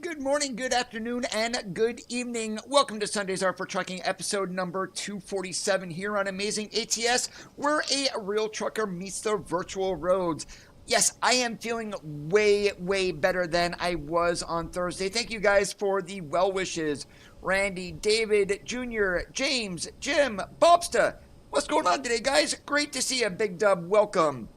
Good morning, good afternoon, and good evening. Welcome to Sundays Are for Trucking, episode number 247 here on Amazing ATS, where a real trucker meets the virtual roads. Yes, I am feeling way better than I was on Thursday. Thank you guys for the well wishes. Randy, David, Jr., James, Jim, Bobsta. What's going on today, guys? Great to see you, Big Dub. Welcome.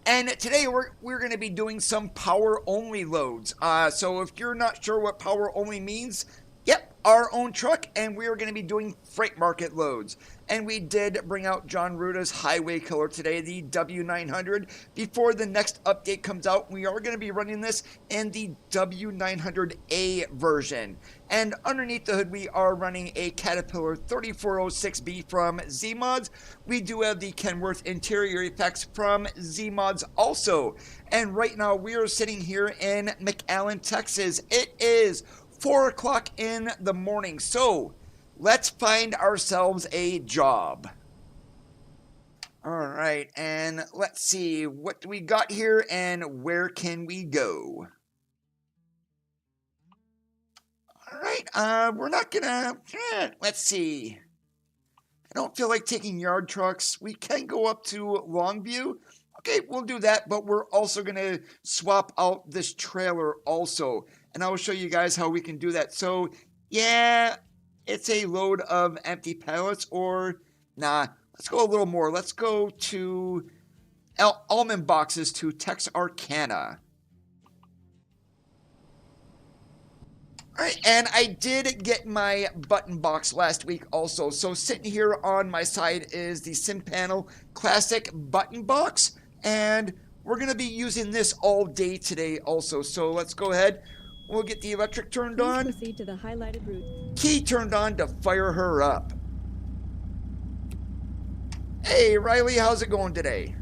And today we're going to be doing some power-only loads. So if you're not sure what power-only means, yep, our own truck, and we are going to be doing freight market loads. And we did bring out John Ruta's highway killer today, the W900. Before the next update comes out, we are going to be running this in the W900A version. And underneath the hood, we are running a Caterpillar 3406B from Z-Mods. We do have the Kenworth interior effects from Z-Mods also. And right now, we are sitting here in McAllen, Texas. It is 4 o'clock in the morning, so let's find ourselves a job. All right, and let's see, what do we got here and where can we go? All right, we're not gonna, let's see. I don't feel like taking yard trucks. We can go up to Longview. Okay, we'll do that, but we're also gonna swap out this trailer also. And I will show you guys how we can do that. So, yeah, it's a load of empty pallets, or, nah, let's go a little more. Let's go to almond boxes to Texarkana. All right, and I did get my button box last week also. So sitting here on my side is the SimPanel Classic button box, and we're going to be using this all day today also. So let's go ahead. We'll get the electric turned on. Proceed to the highlighted route. Key turned on to fire her up. Hey, Riley, how's it going today?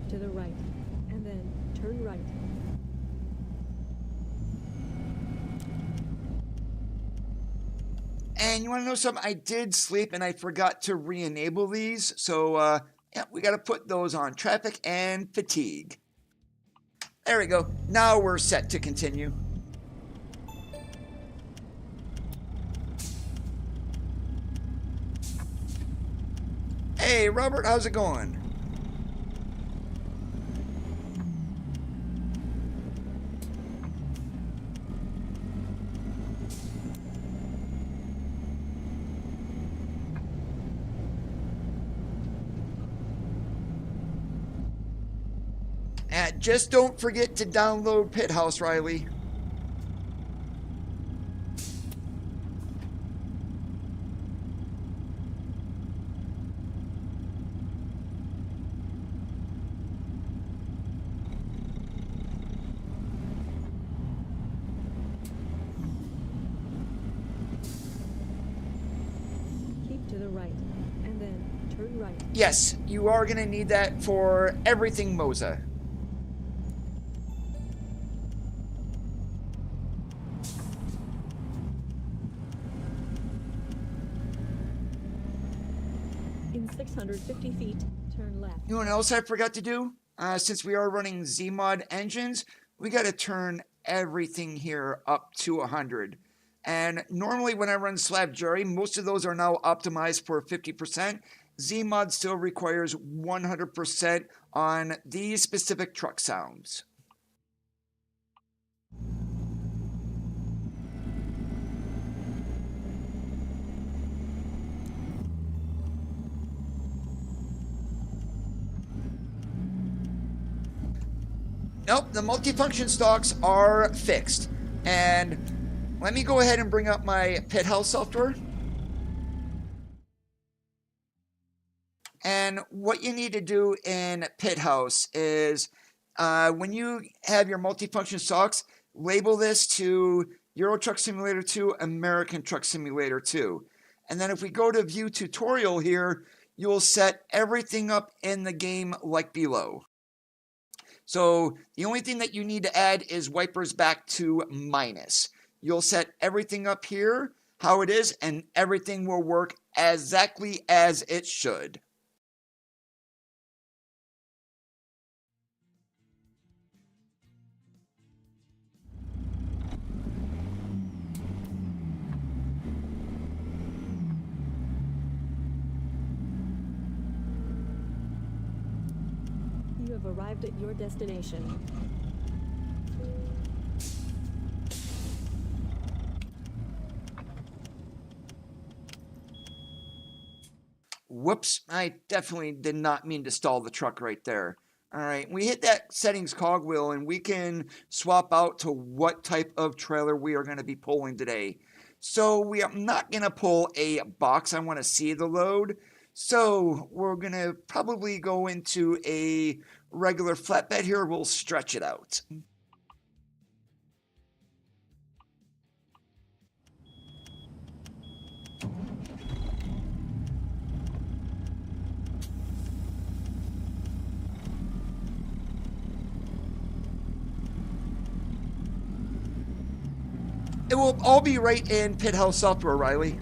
To the right, and then turn right. And you want to know something? I did sleep and I forgot to re-enable these. So, yeah, we got to put those on. Traffic and fatigue. There we go. Now we're set to continue. Hey, Robert, how's it going? And just don't forget to download Pit House, Riley. Keep to the right, and then turn right. Yes, you are going to need that for everything Moza. In 650 feet, turn left. You know what else I forgot to do? Since we are running Zmod engines, we got to turn everything here up to 100. And normally when I run Slab Jerry, most of those are now optimized for 50%. Zmod still requires 100% on these specific truck sounds. Nope, the multifunction stalks are fixed. And let me go ahead and bring up my Pit House software. And what you need to do in Pit House is when you have your multifunction stalks, label this to Euro Truck Simulator 2, American Truck Simulator 2. And then if we go to View Tutorial here, you'll set everything up in the game like below. So the only thing that you need to add is wipers back to minus. You'll set everything up here how it is, and everything will work exactly as it should. You have arrived at your destination. Whoops, I definitely did not mean to stall the truck right there. All right, we hit that settings cogwheel and we can swap out to what type of trailer we are going to be pulling today. So we are not going to pull a box. I want to see the load. So we're going to probably go into a regular flatbed here. We'll stretch it out. It will all be right in Pit House software, Riley.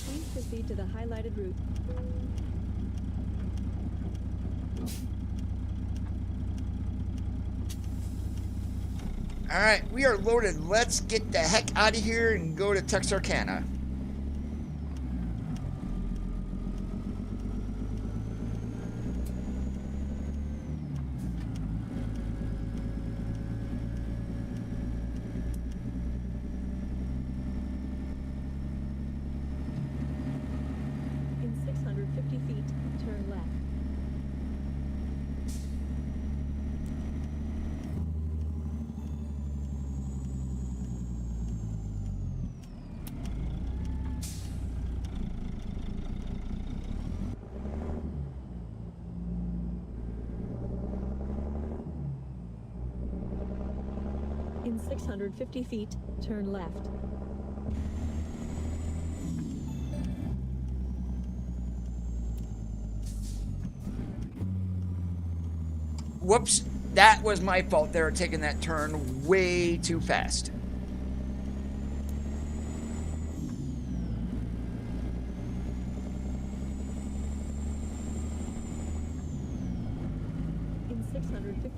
Please proceed to the highlighted route. All right, we are loaded. Let's get the heck out of here and go to Texarkana. In 650 feet, turn left. In 650 feet, turn left. Whoops, that was my fault there, taking that turn way too fast.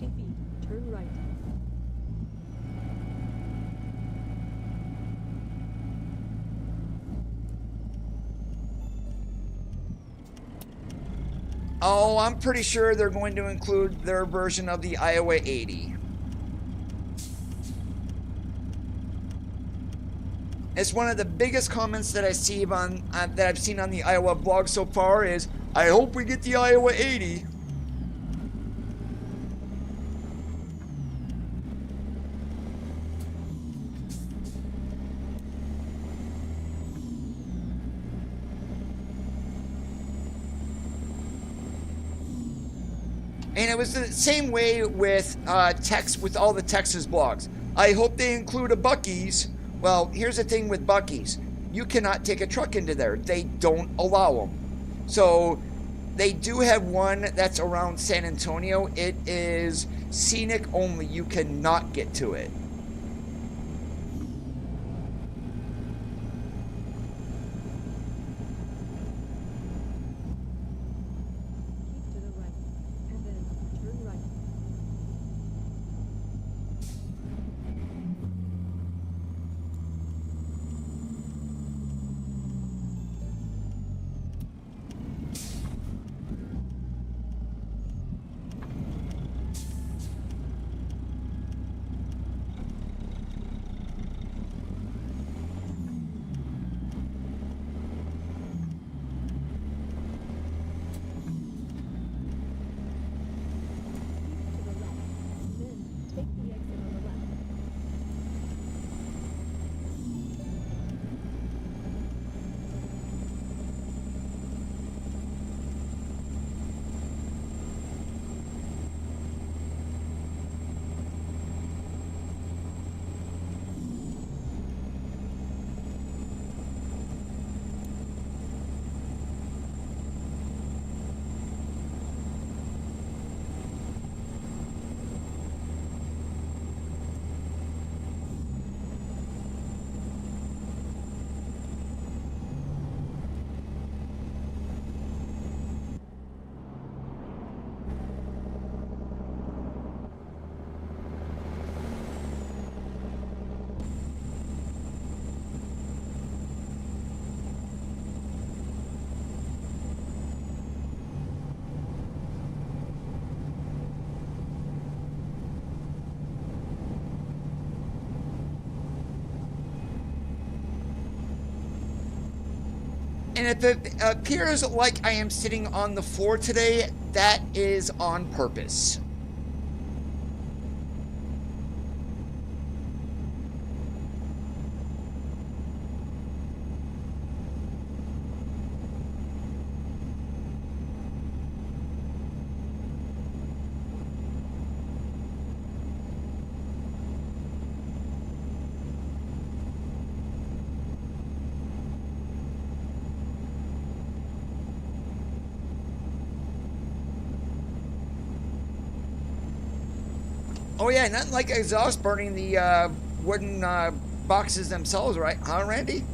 50 feet, turn right. Oh, I'm pretty sure they're going to include their version of the Iowa 80. It's one of the biggest comments that I see on that I've seen on the Iowa blog so far is, I hope we get the Iowa 80. And it was the same way with with all the Texas blogs. I hope they include a Buc-ee's. Well, here's the thing with Buc-ee's. You cannot take a truck into there. They don't allow them. So they do have one that's around San Antonio. It is scenic only. You cannot get to it. And if it appears like I am sitting on the floor today, that is on purpose. Oh yeah, nothing like exhaust burning the wooden boxes themselves, right? Huh, Randy?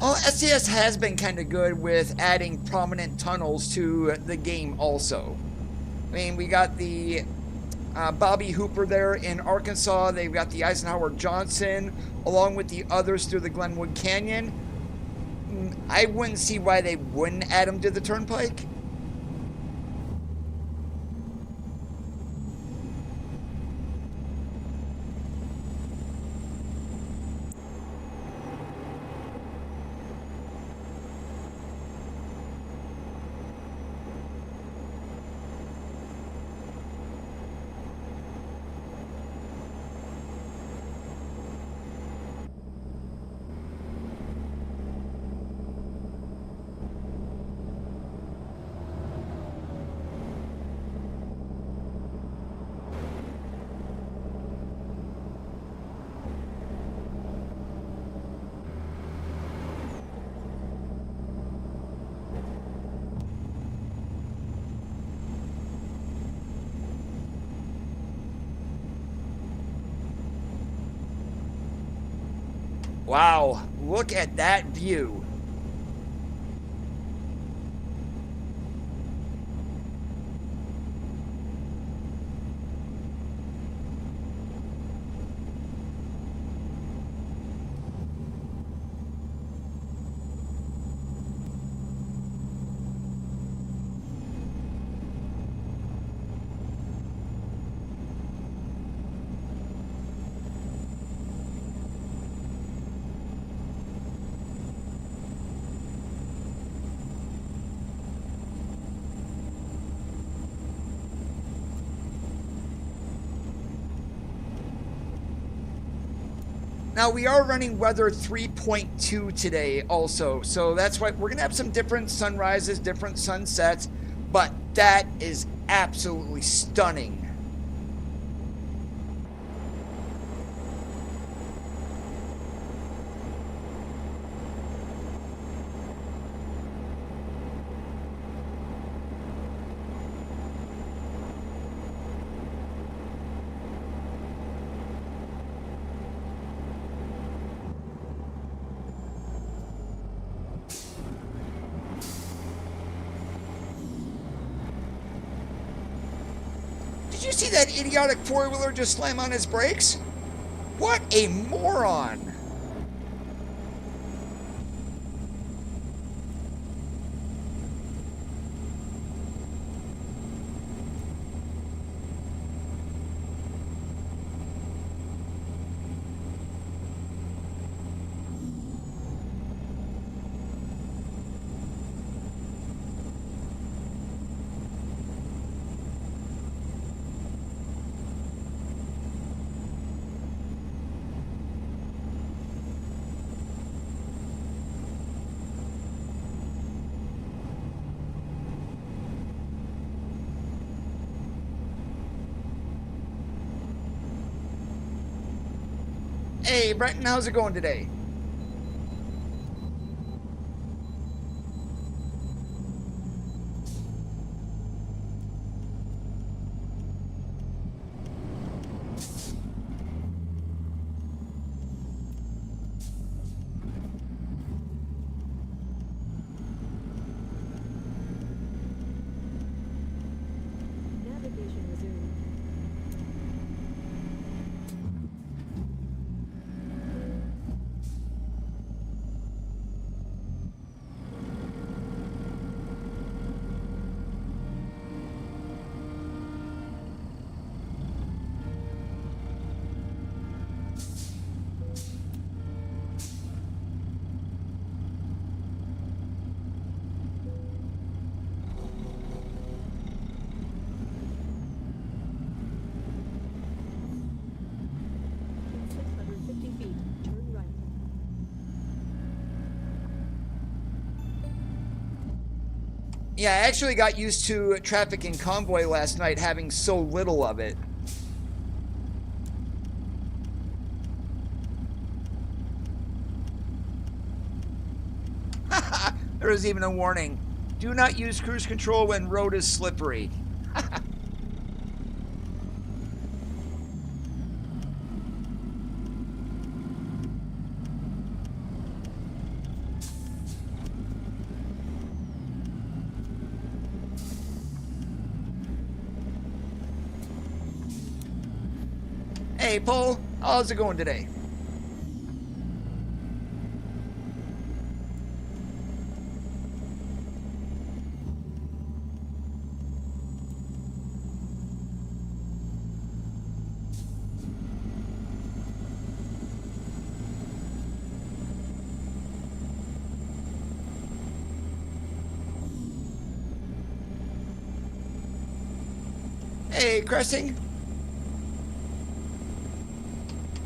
Well, SCS has been kind of good with adding prominent tunnels to the game also. I mean, we got the Bobby Hooper there in Arkansas. They've got the Eisenhower Johnson, along with the others through the Glenwood Canyon. I wouldn't see why they wouldn't add them to the Turnpike. Wow, look at that view. Now, we are running weather 3.2 today also, so that's why we're going to have some different sunrises, different sunsets, but that is absolutely stunning. Did you see that idiotic four-wheeler just slam on his brakes? What a moron! Hey, Brenton, how's it going today? Navigation resumed. In 650 feet, turn right. Yeah, I actually got used to traffic in Convoy last night having so little of it. There was even a warning. Do not use cruise control when road is slippery. Hey, Paul, how's it going today? Hey, Cresting.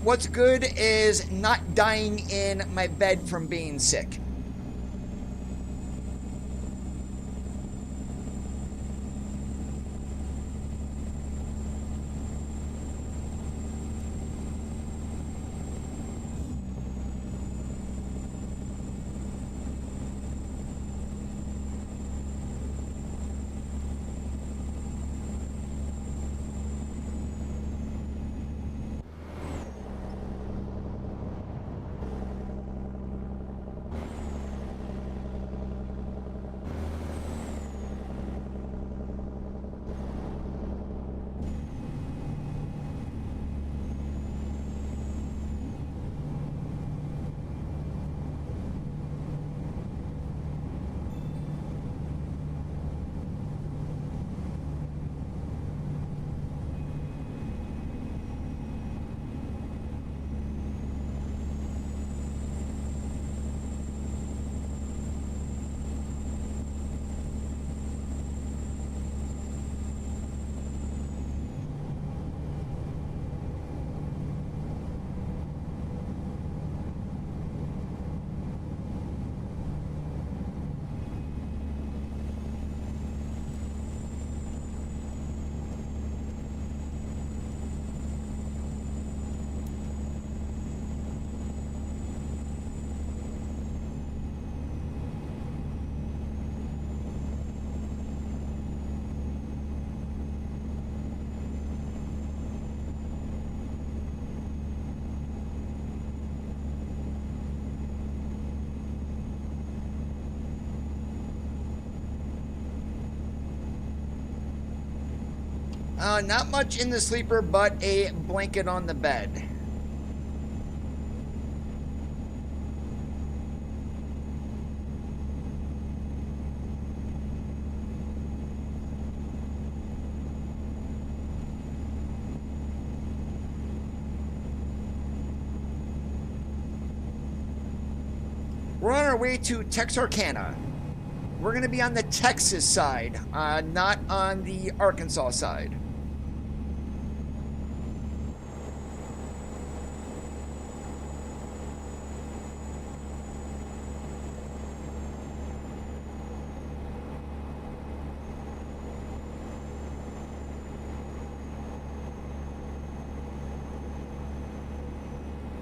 What's good is not dying in my bed from being sick. Not much in the sleeper, but a blanket on the bed. We're on our way to Texarkana. We're going to be on the Texas side, not on the Arkansas side.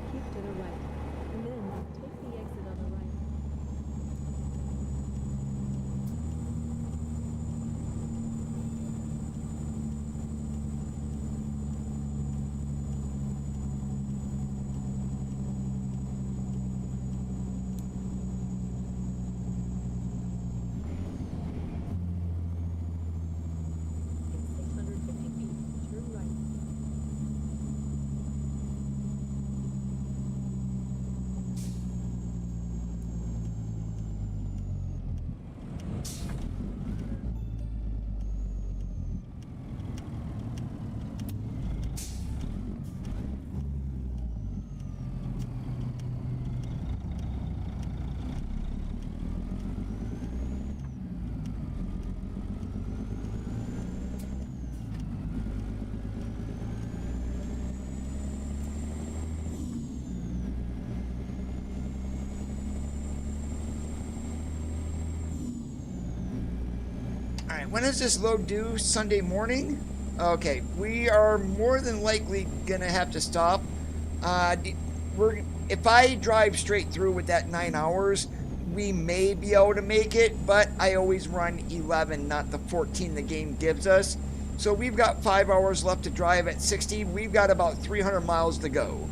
Keep to the right, and then take the exit on the right. In 650 feet, turn right. Alright, when is this load due? Sunday morning? Okay, we are more than likely gonna have to stop. If I drive straight through with that 9 hours, we may be able to make it, but I always run 11, not the 14 the game gives us. So we've got 5 hours left to drive at 60. We've got about 300 miles to go.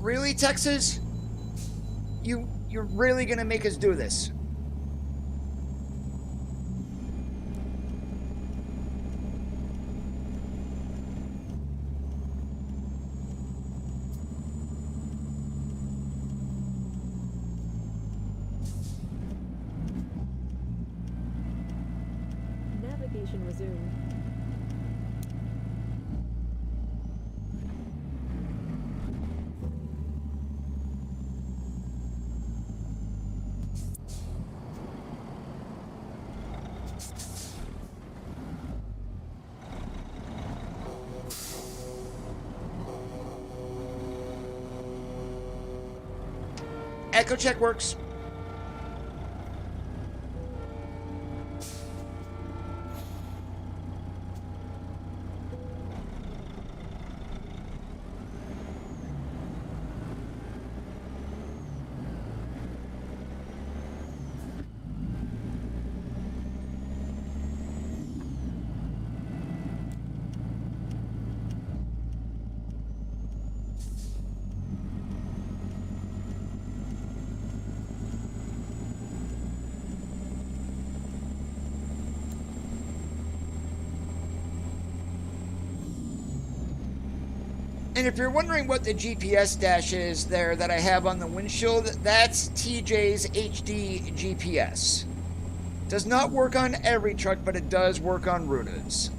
Really, Texas? You're really gonna make us do this? Navigation resumed. Echo check works. And if you're wondering what the GPS dash is there that I have on the windshield, that's TJ's HD GPS. Does not work on every truck, but it does work on Ruda's.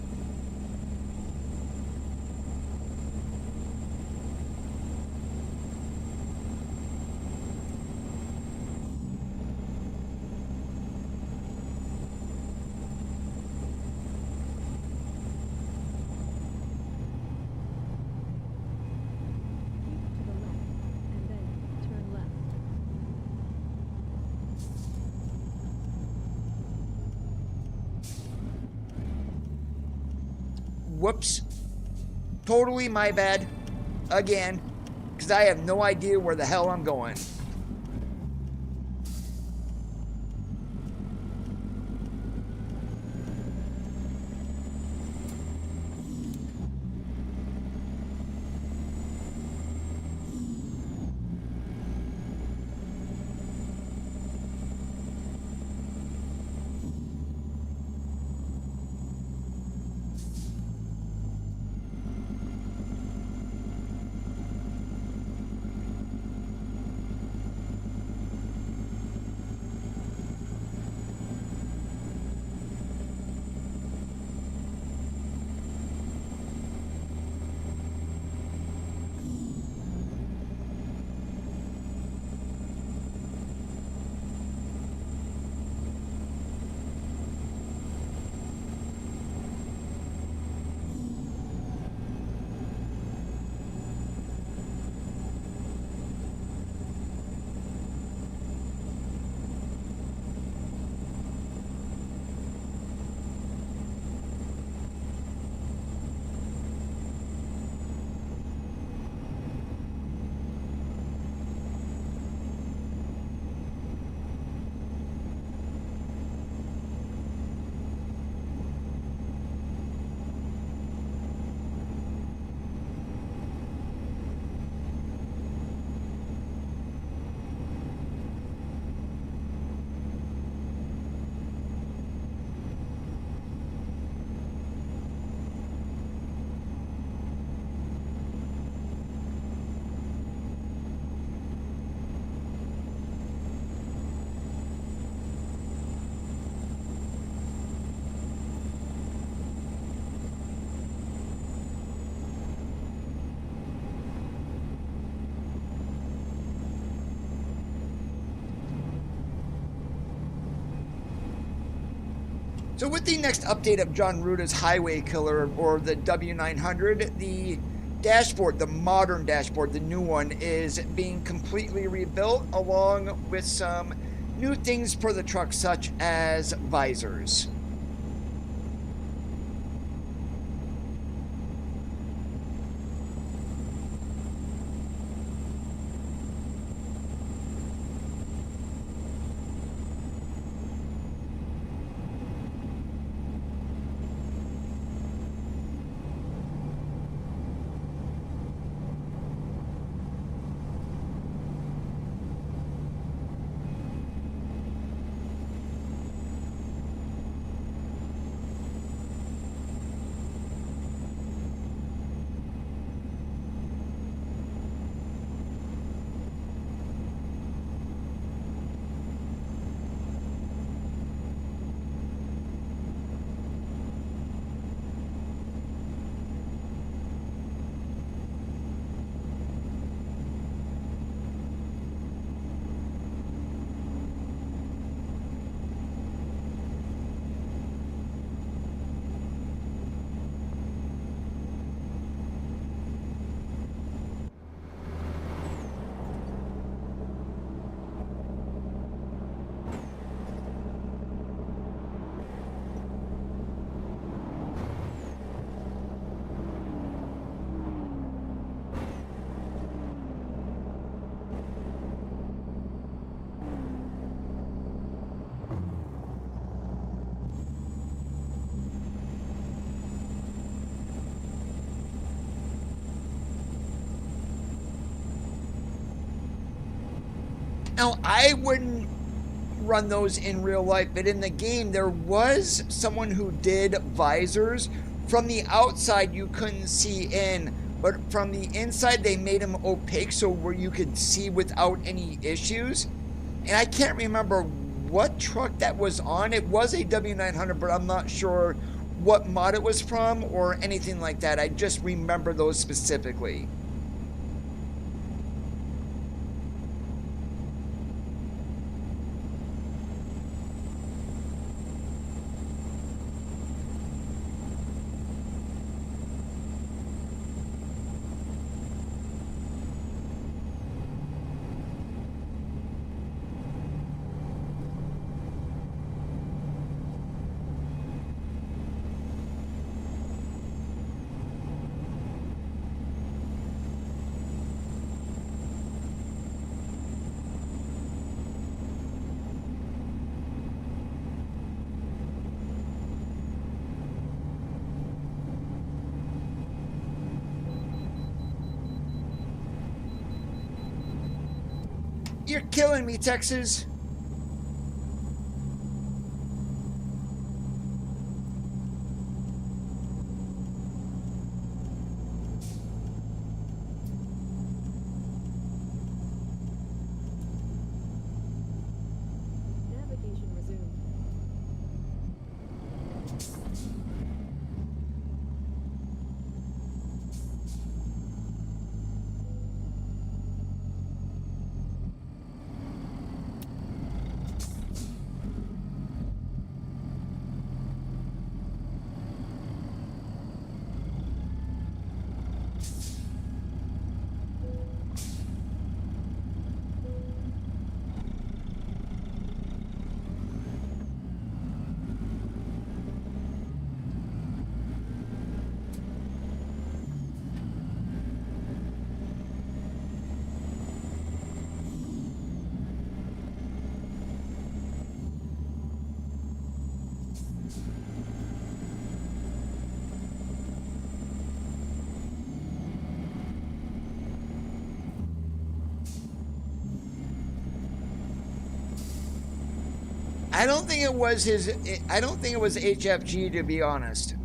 Whoops. Totally my bad. Again. Because I have no idea where the hell I'm going. So with the next update of John Ruda's Highway Killer, or the W900, the dashboard, the modern dashboard, the new one, is being completely rebuilt along with some new things for the truck, such as visors. Now, I wouldn't run those in real life, but in the game, there was someone who did visors. From the outside, you couldn't see in, but from the inside they made them opaque so where you could see without any issues. And I can't remember what truck that was on. It was a W900, but I'm not sure what mod it was from or anything like that. I just remember those specifically. You're killing me, Texas. Navigation resumed. I don't think it was his. I don't think it was HFG, to be honest.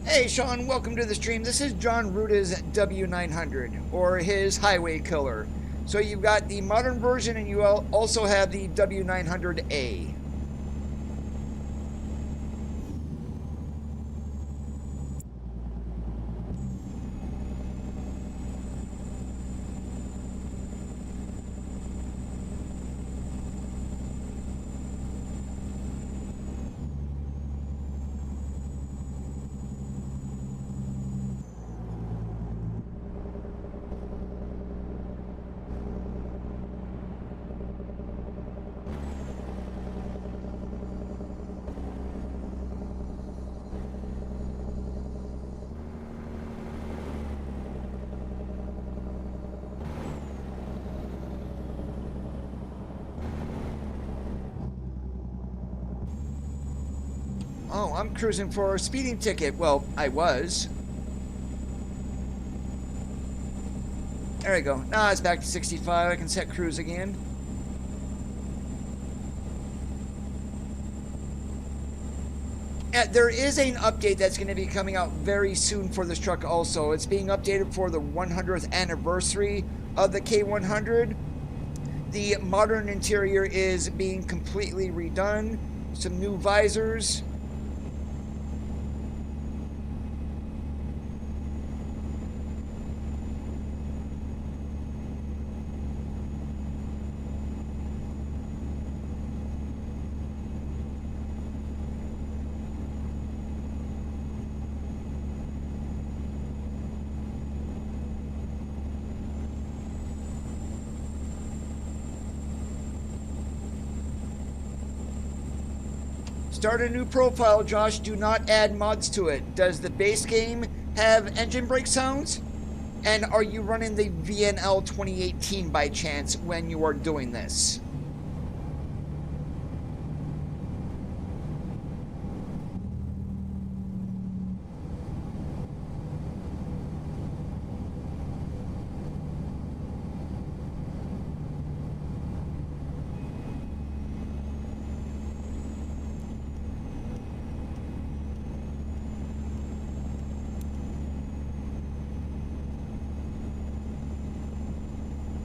Hey Sean, welcome to the stream. This is John Ruta's W900, or his Highway Killer. So you've got the modern version and you also have the W900A. Oh, I'm cruising for a speeding ticket. Well, I was. There we go. Now it's back to 65. I can set cruise again. There is an update that's going to be coming out very soon for this truck also. It's being updated for the 100th anniversary of the K100. The modern interior is being completely redone. Some new visors. Start a new profile, Josh. Do not add mods to it. Does the base game have engine brake sounds? And are you running the VNL 2018 by chance when you are doing this?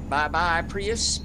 Bye-bye, Prius.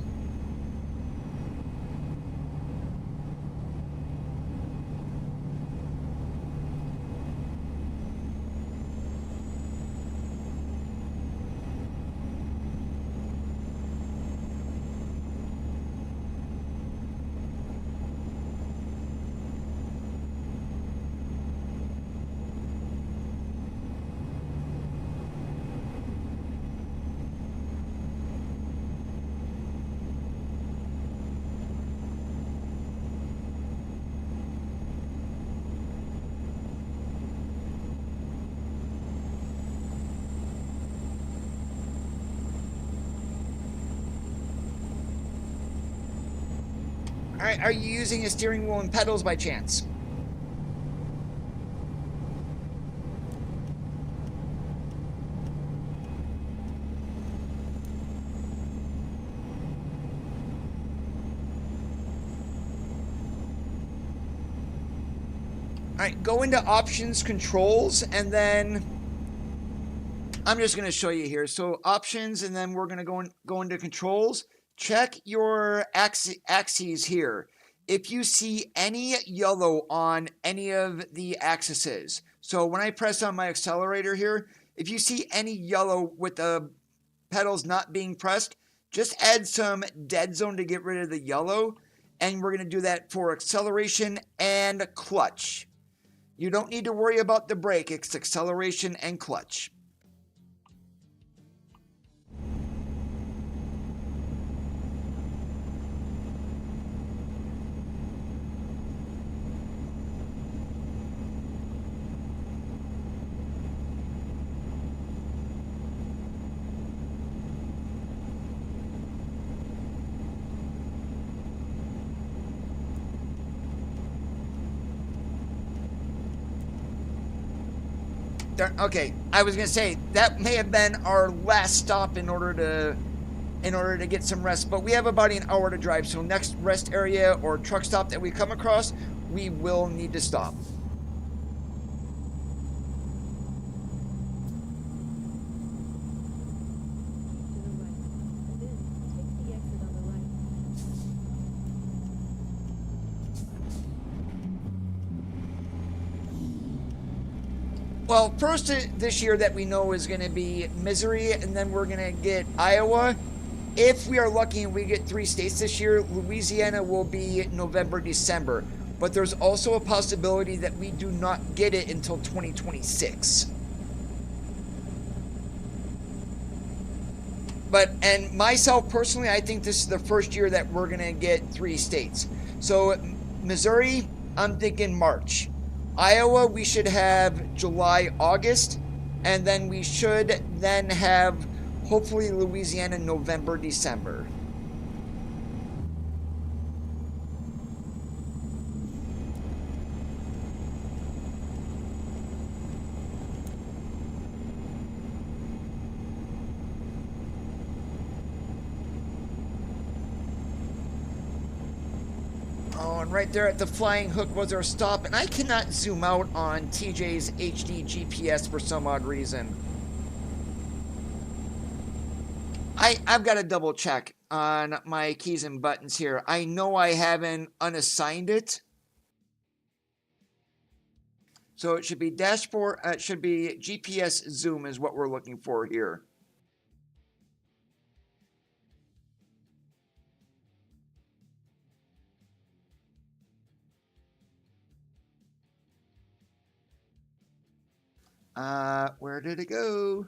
Are you using a steering wheel and pedals by chance? Alright, go into options, controls, and then I'm just going to show you here. So options, and then we're going to go into controls. Check your axes here. If you see any yellow on any of the axes, so when I press on my accelerator here, if you see any yellow with the pedals not being pressed, just add some dead zone to get rid of the yellow, and we're going to do that for acceleration and clutch. You don't need to worry about the brake, it's acceleration and clutch. Okay, I was gonna say that may have been our last stop in order to get some rest, but we have about an hour to drive. So next rest area or truck stop that we come across, we will need to stop. Well, first this year that we know is going to be Missouri, and then we're going to get Iowa. If we are lucky and we get 3 states this year, Louisiana will be November, December. But there's also a possibility that we do not get it until 2026. And myself personally, I think this is the first year that we're going to get 3 states. So Missouri, I'm thinking March. Iowa, we should have July, August, and then we should then have, hopefully, Louisiana, November, December. And right there at the flying hook was our stop, and I cannot zoom out on TJ's HD GPS for some odd reason. I've got to double check on my keys and buttons here. I know I haven't unassigned it. So it should be dashboard, it should be GPS zoom is what we're looking for here. Where did it go?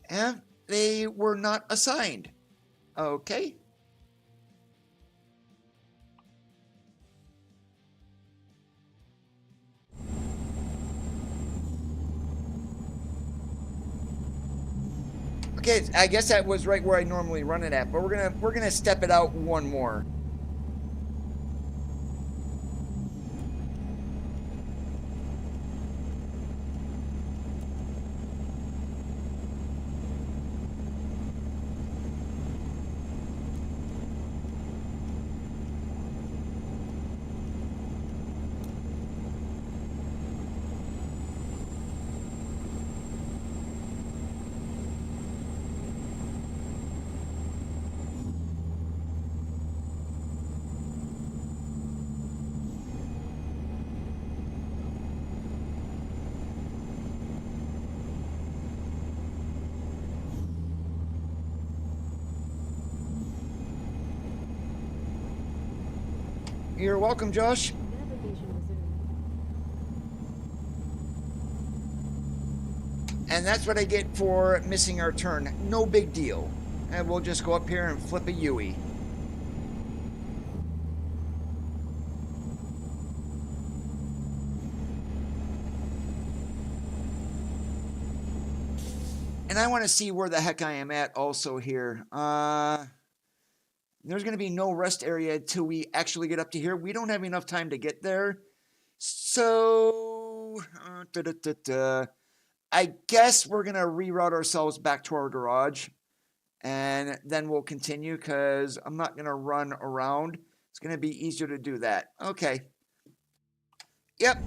And they were not assigned. Okay. Okay, I guess that was right where I normally run it at, but we're gonna step it out one more. You're welcome, Josh. Navigation resumed. And that's what I get for missing our turn. No big deal. And we'll just go up here and flip a Yui. And I want to see where the heck I am at also here. There's going to be no rest area until we actually get up to here. We don't have enough time to get there. So, I guess we're going to reroute ourselves back to our garage. And then we'll continue because I'm not going to run around. It's going to be easier to do that. Okay. Yep.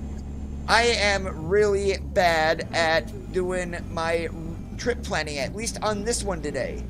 I am really bad at doing my trip planning, at least on this one today.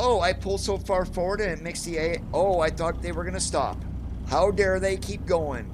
Oh, I pulled so far forward and it makes the A. Oh, I thought they were going to stop. How dare they keep going?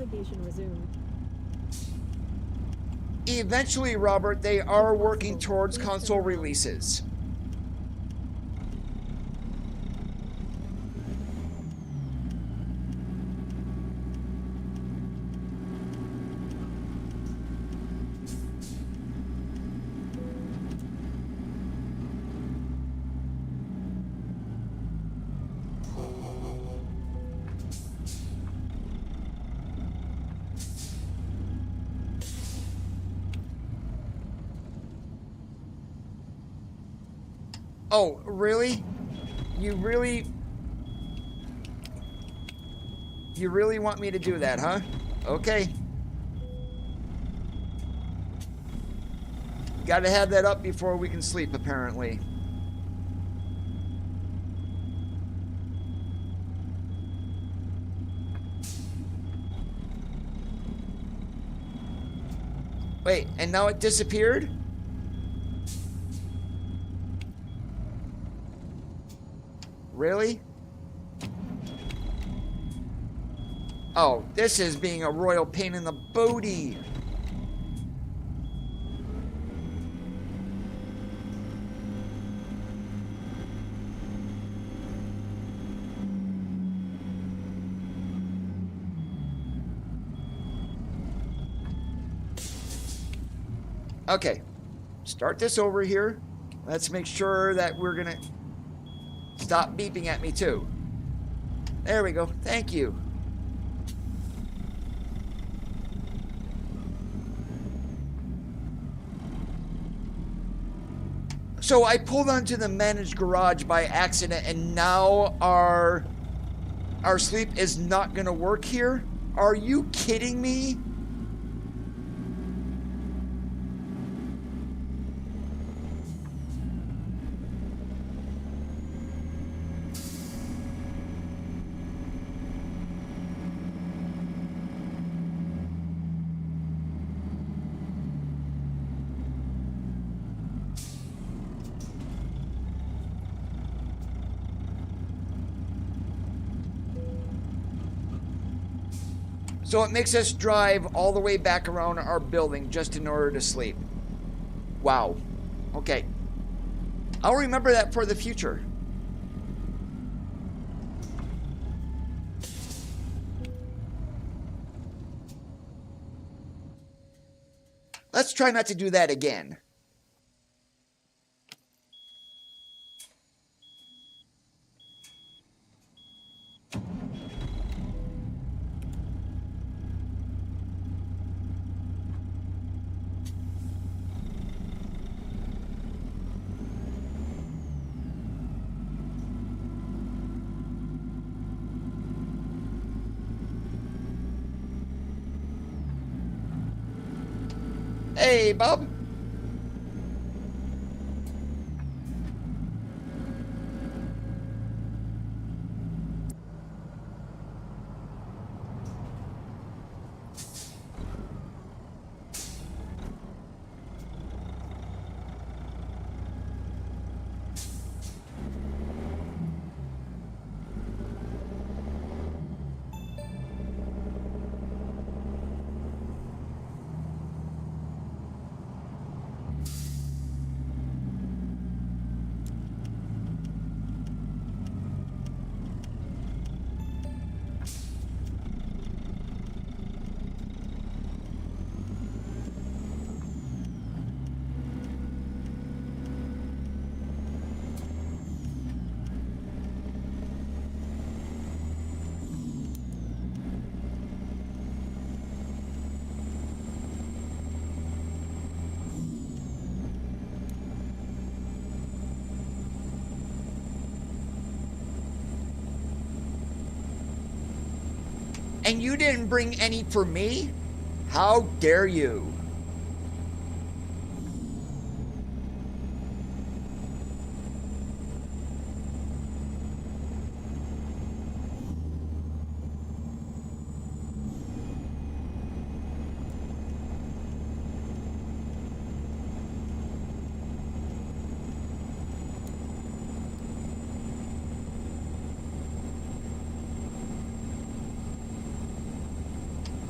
Navigation resumed. Eventually, Robert, they are If working possible, towards please console turn around. releases. Oh, really? You really want me to do that, huh? Okay. Gotta have that up before we can sleep, apparently. Wait, and now it disappeared? Really? Oh, this is being a royal pain in the booty. Okay, start this over here. Let's make sure that we're gonna stop beeping at me too. There we go, thank you. So I pulled onto the managed garage by accident, and now our sleep is not gonna work here? Are you kidding me? So it makes us drive all the way back around our building just in order to sleep. Wow. Okay. I'll remember that for the future. Let's try not to do that again. Hey, Bob. And you didn't bring any for me? How dare you?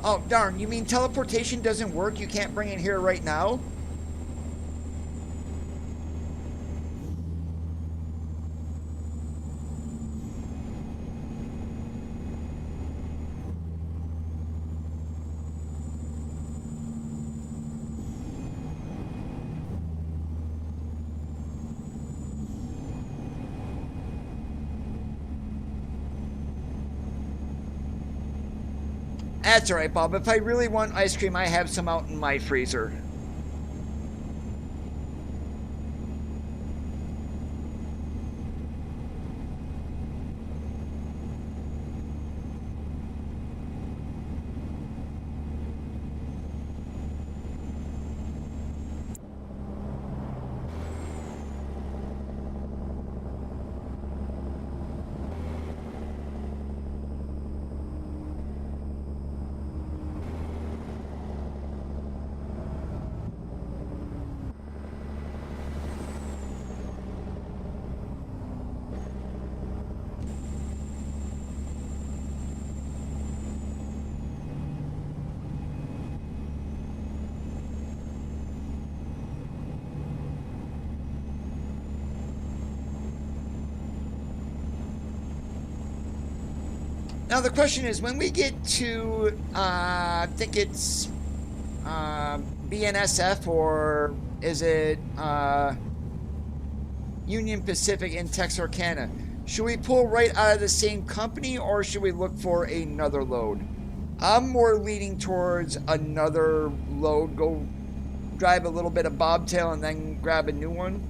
Oh, darn. You mean teleportation doesn't work? You can't bring it here right now? That's alright, Bob. If I really want ice cream, I have some out in my freezer. Now the question is, when we get to, I think it's BNSF, or is it Union Pacific in Texarkana, should we pull right out of the same company, or should we look for another load? I'm more leaning towards another load, go drive a little bit of bobtail and then grab a new one.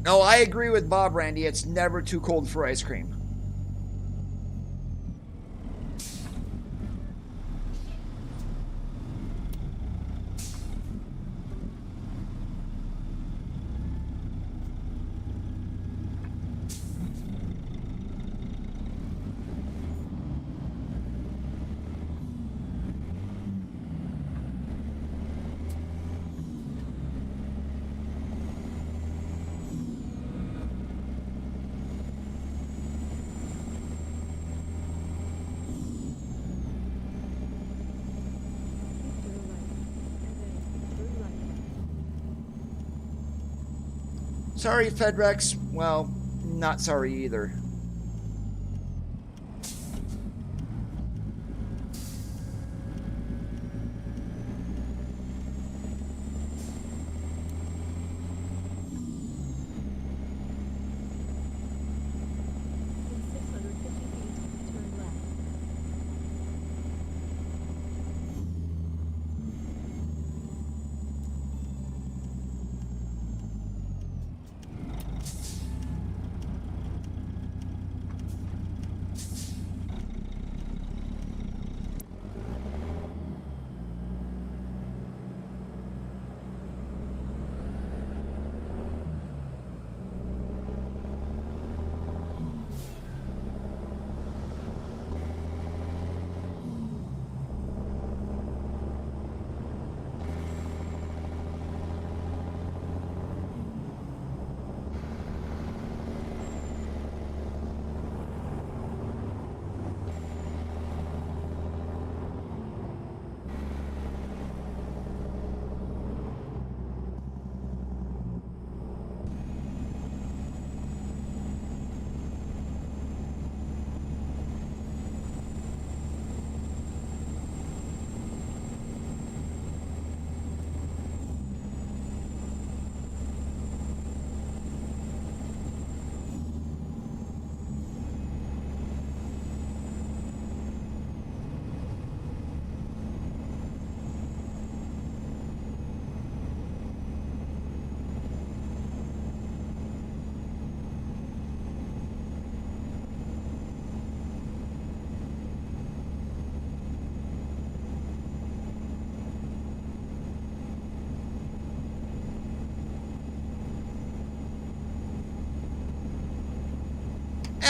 No, I agree with Bob, Randy. It's never too cold for ice cream. Sorry, FedRex. Well, not sorry either.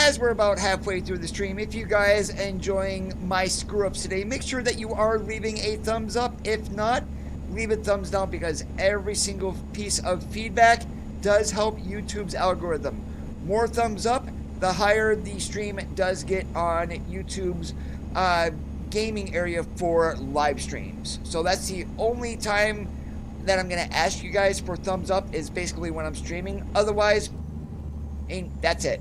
as we're about halfway through the stream, if you guys are enjoying my screw-ups today, make sure that you are leaving a thumbs up. If not, leave a thumbs down, because every single piece of feedback does help YouTube's algorithm. More thumbs up, the higher the stream does get on YouTube's gaming area for live streams. So that's the only time that I'm going to ask you guys for thumbs up, is basically when I'm streaming. Otherwise, that's it.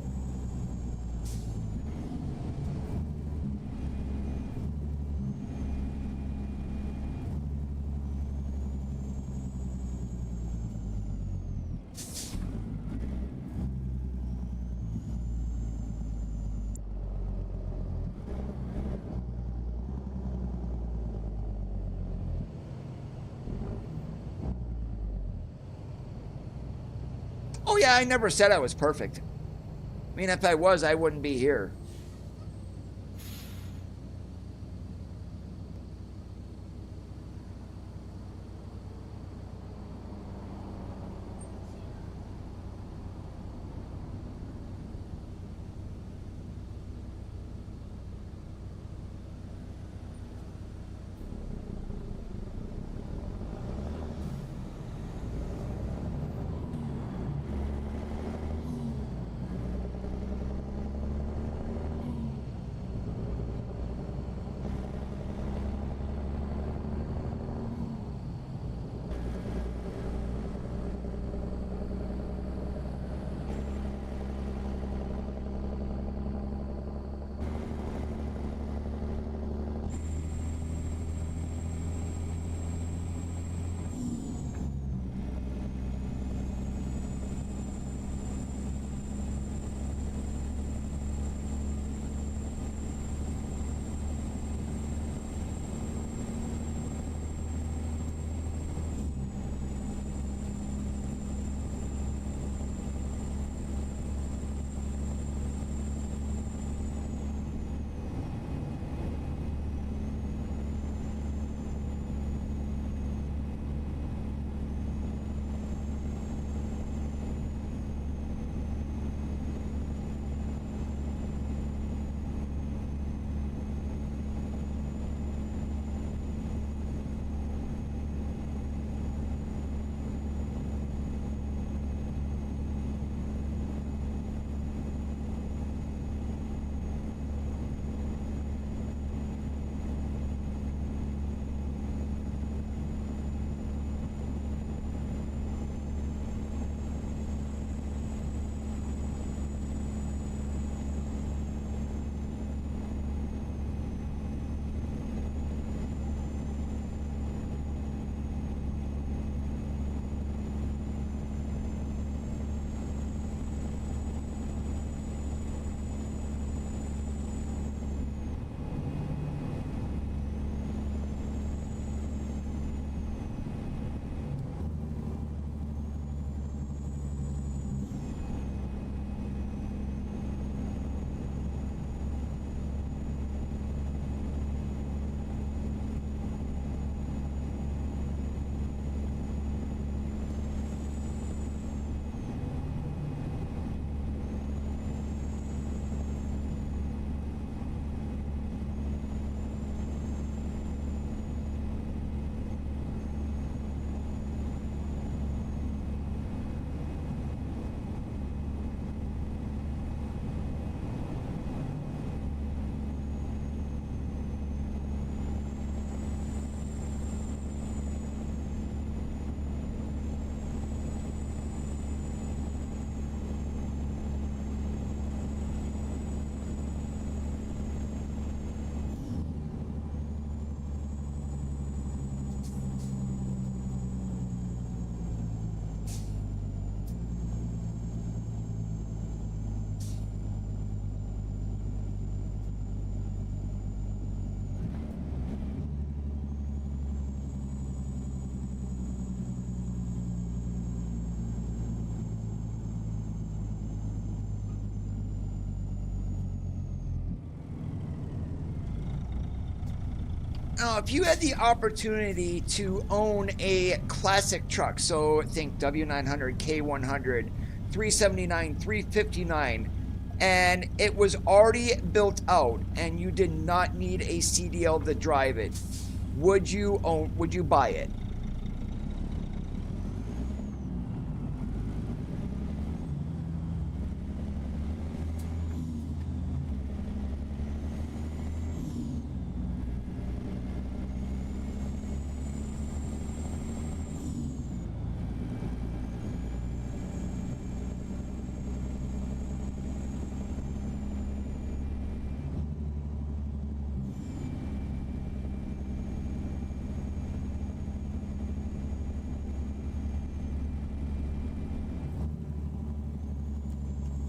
Oh yeah, I never said I was perfect. I mean, if I was, I wouldn't be here. Now, if you had the opportunity to own a classic truck, so think W900, K100, 379, 359, and it was already built out and you did not need a CDL to drive it, would you buy it?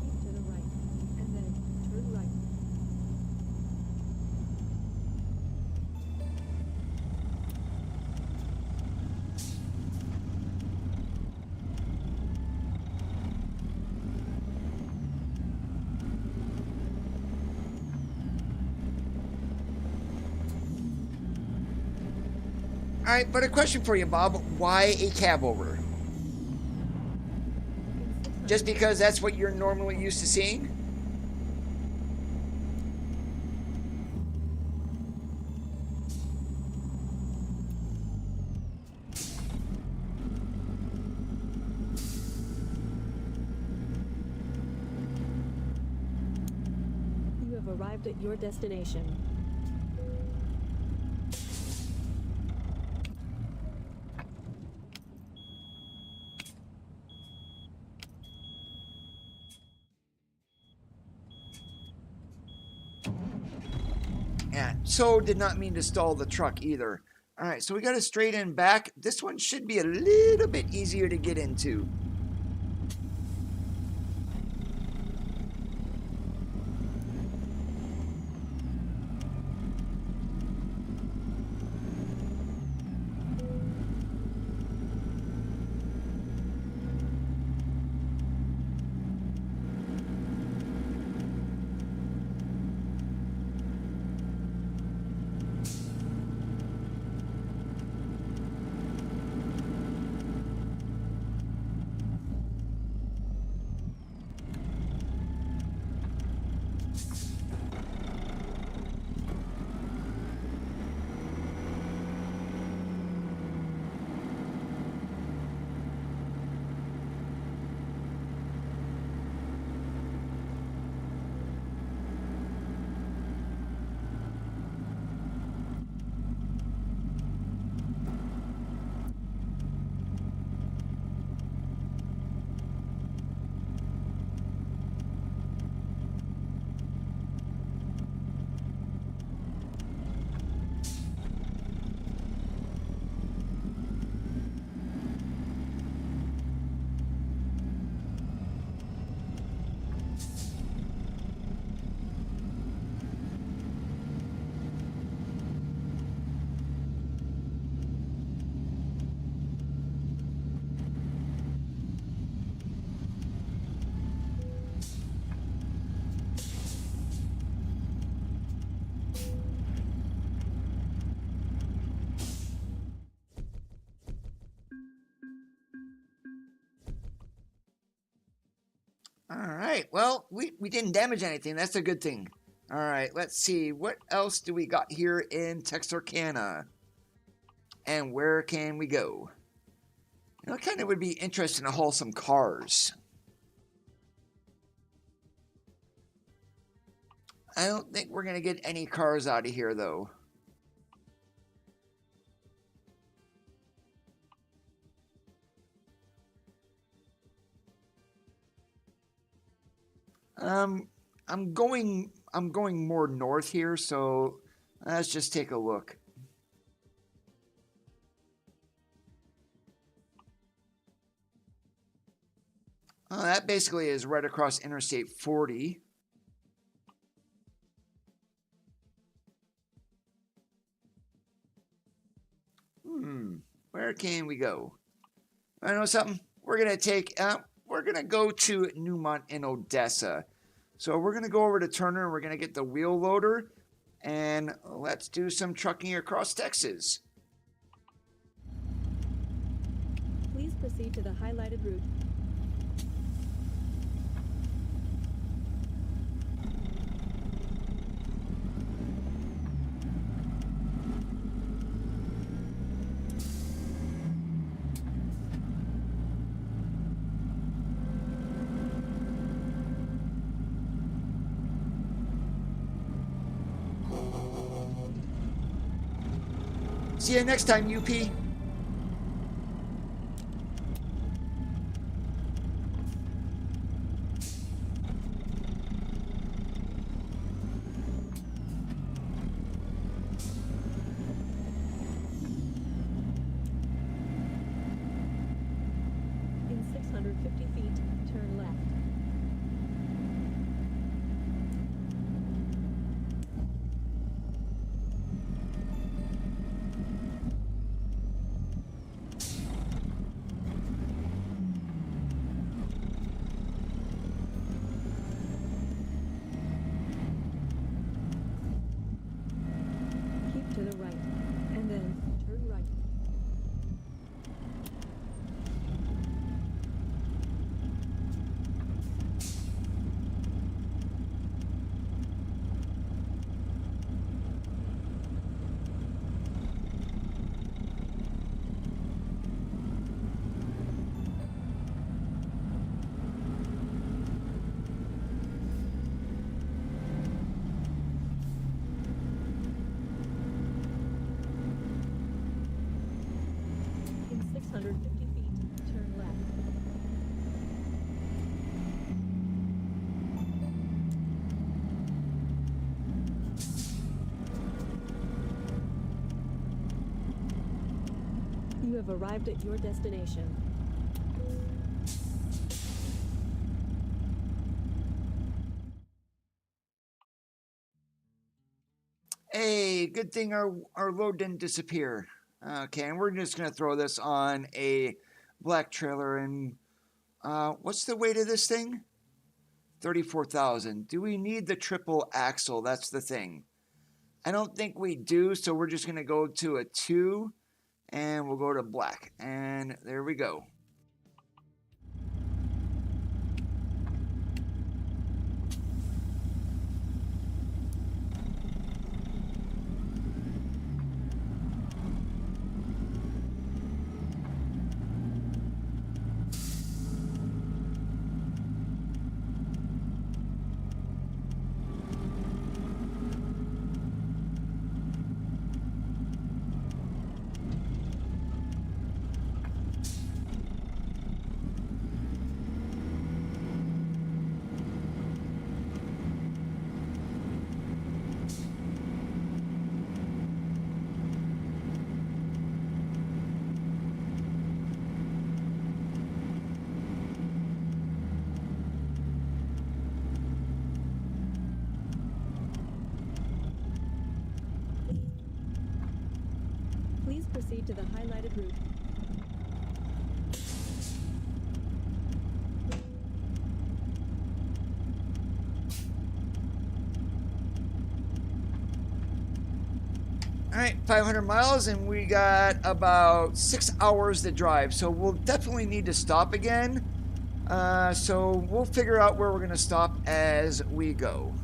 Keep to the right, and then turn right. All right, but a question for you, Bob. Why a cab over? In 600 Just because that's what you're normally used to seeing? You have arrived at your destination. Yeah, so did not mean to stall the truck either. All right, so we got a straight in back. This one should be a little bit easier to get into. All right, well, we didn't damage anything. That's a good thing. All right, let's see. What else do we got here in Texarkana? And where can we go? You know, it kind of would be interesting to haul some cars. I don't think we're going to get any cars out of here, though. I'm going more north here, so let's just take a look. That basically is right across Interstate 40. Where can we go? I know something. We're gonna go to Newmont in Odessa. So we're gonna go over to Turner and we're gonna get the wheel loader, and let's do some trucking across Texas. Please proceed to the highlighted route. See you next time, UP. In 650 feet, turn left. Keep to the right, and then turn right. In 650 feet, turn left. You have arrived at your destination. Hey, good thing our load didn't disappear. Okay, and we're just going to throw this on a black trailer. And what's the weight of this thing? 34,000. Do we need the triple axle? That's the thing. I don't think we do, so we're just going to go to a 2, and we'll go to black. And there we go. Please proceed to the highlighted route. All right, 500 miles, and we got about 6 hours to drive, so we'll definitely need to stop again. So we'll figure out where we're going to stop as we go.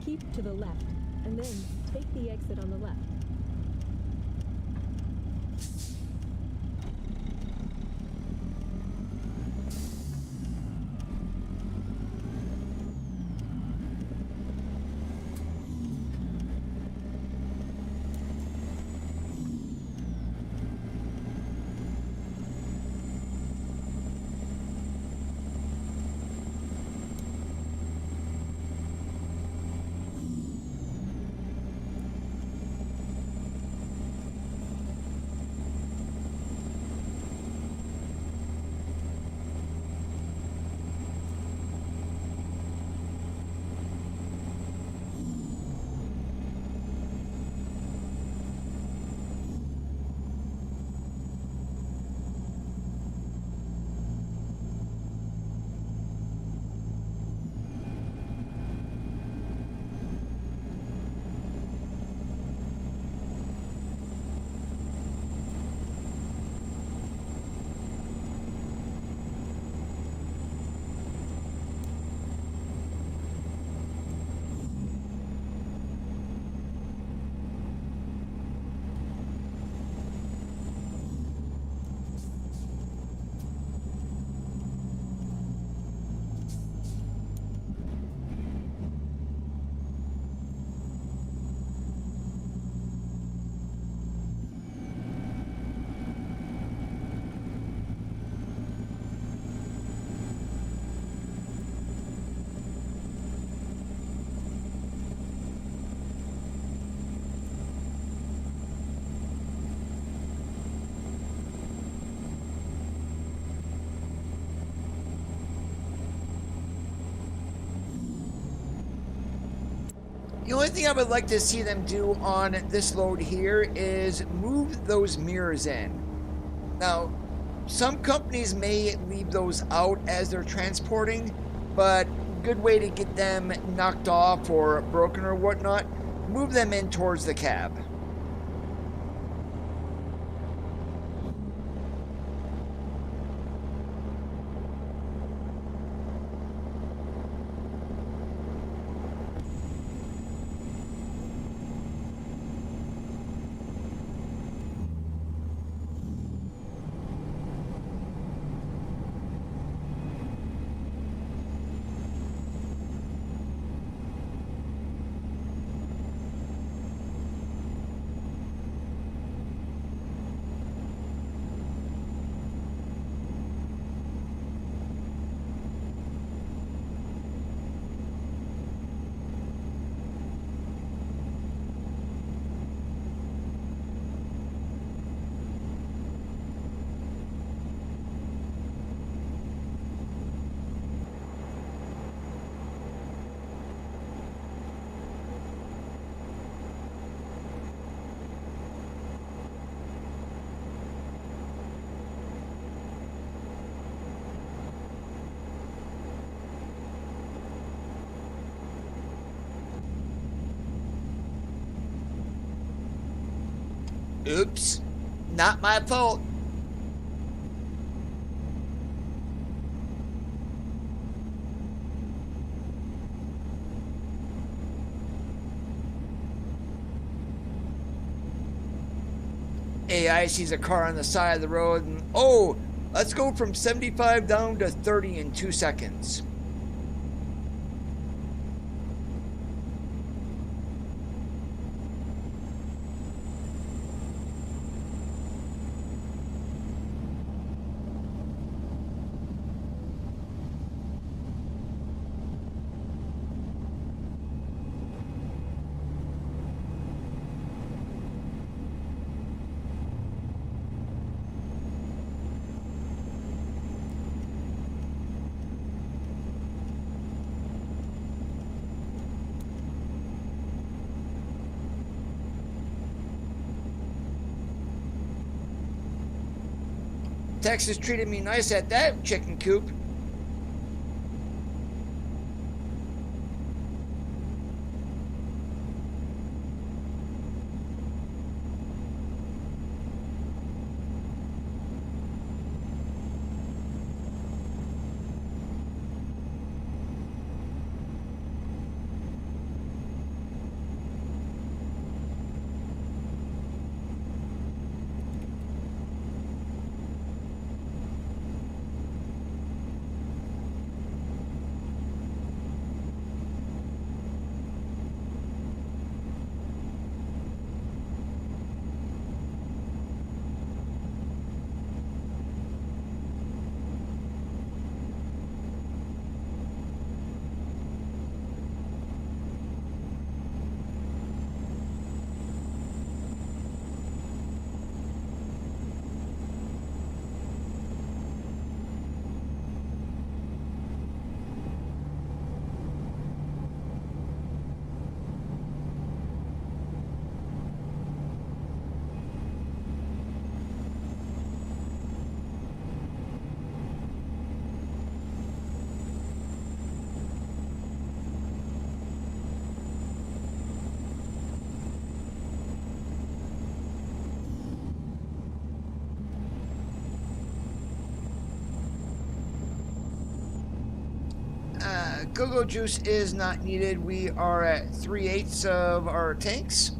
Keep to the left, and then take the exit on the left. The only thing I would like to see them do on this load here is move those mirrors in. Now, some companies may leave those out as they're transporting, but good way to get them knocked off or broken or whatnot, move them in towards the cab. Oops, not my fault. AI sees a car on the side of the road and, oh, let's go from 75 down to 30 in 2 seconds. Texas treated me nice at that chicken coop. Go-Go juice is not needed. We are at 3/8 of our tanks.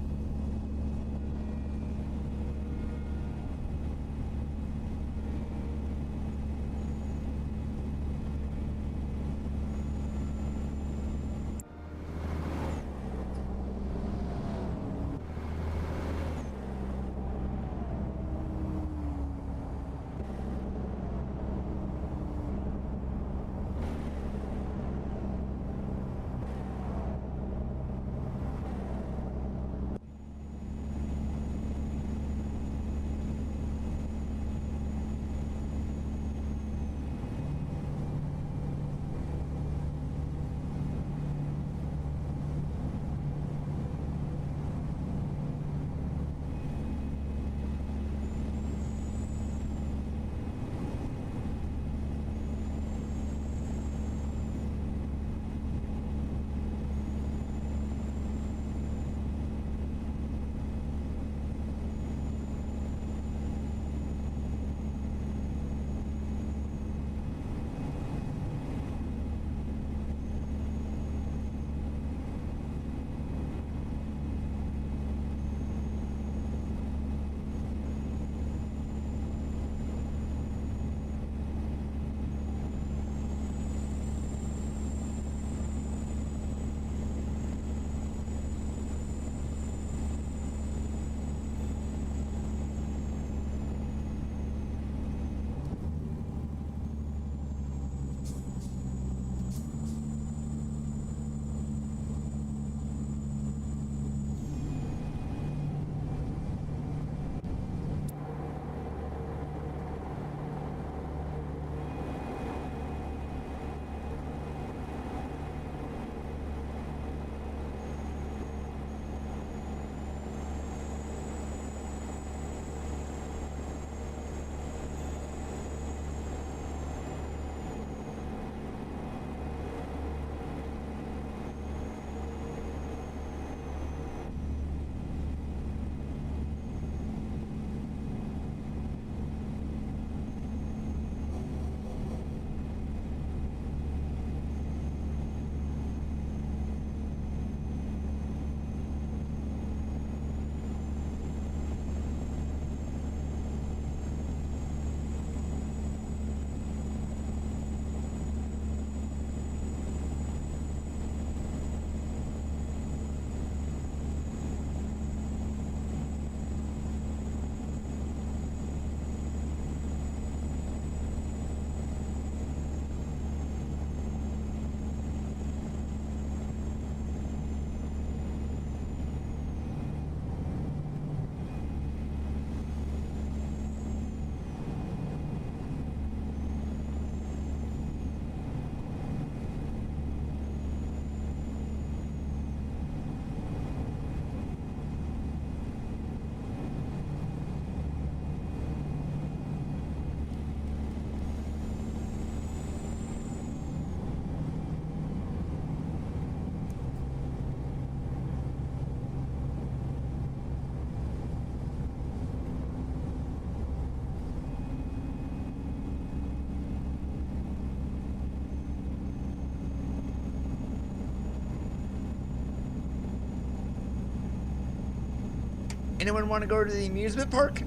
Anyone want to go to the amusement park?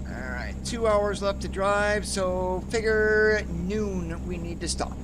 All right, 2 hours left to drive, so figure noon we need to stop.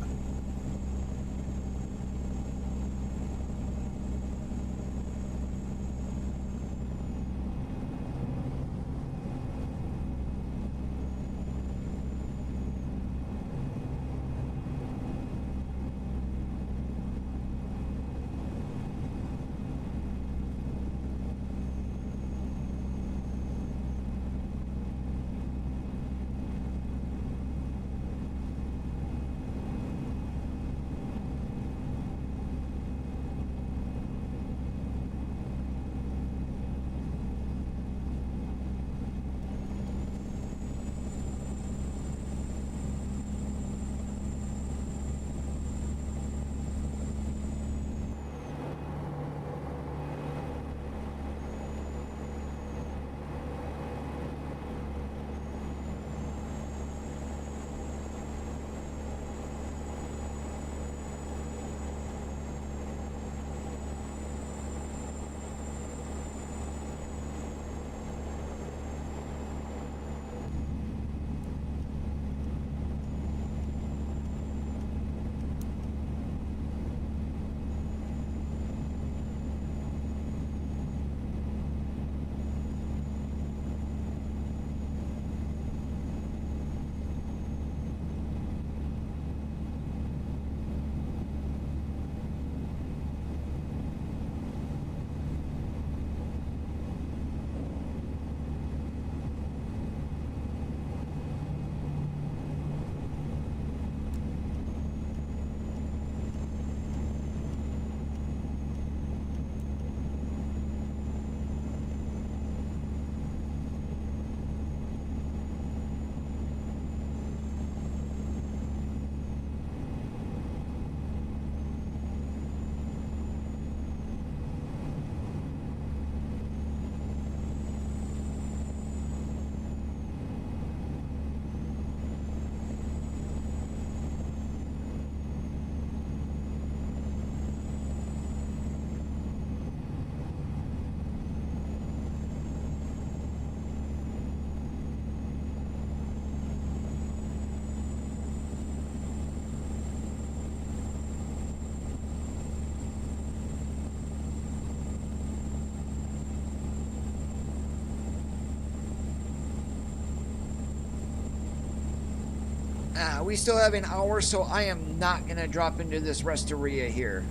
We still have an hour, so I am not going to drop into this Restoria here.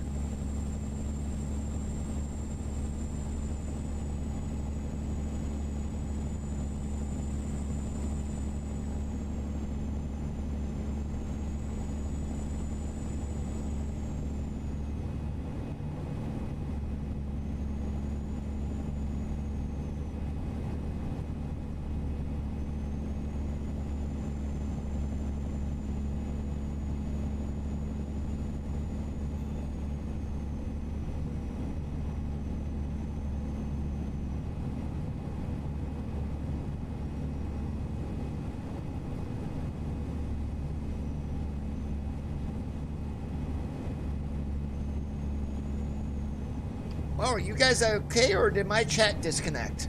Oh, are you guys okay, or did my chat disconnect?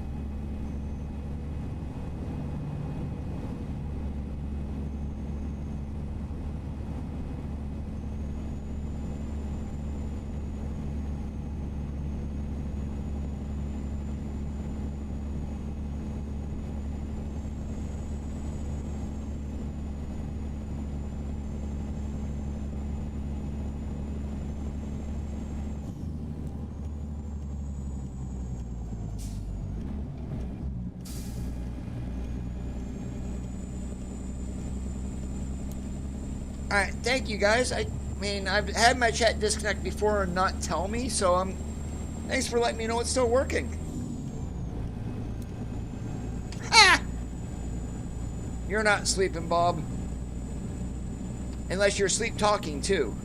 Alright, thank you guys. I mean, I've had my chat disconnect before and not tell me, so thanks for letting me know it's still working. Ha! You're not sleeping, Bob. Unless you're sleep talking too.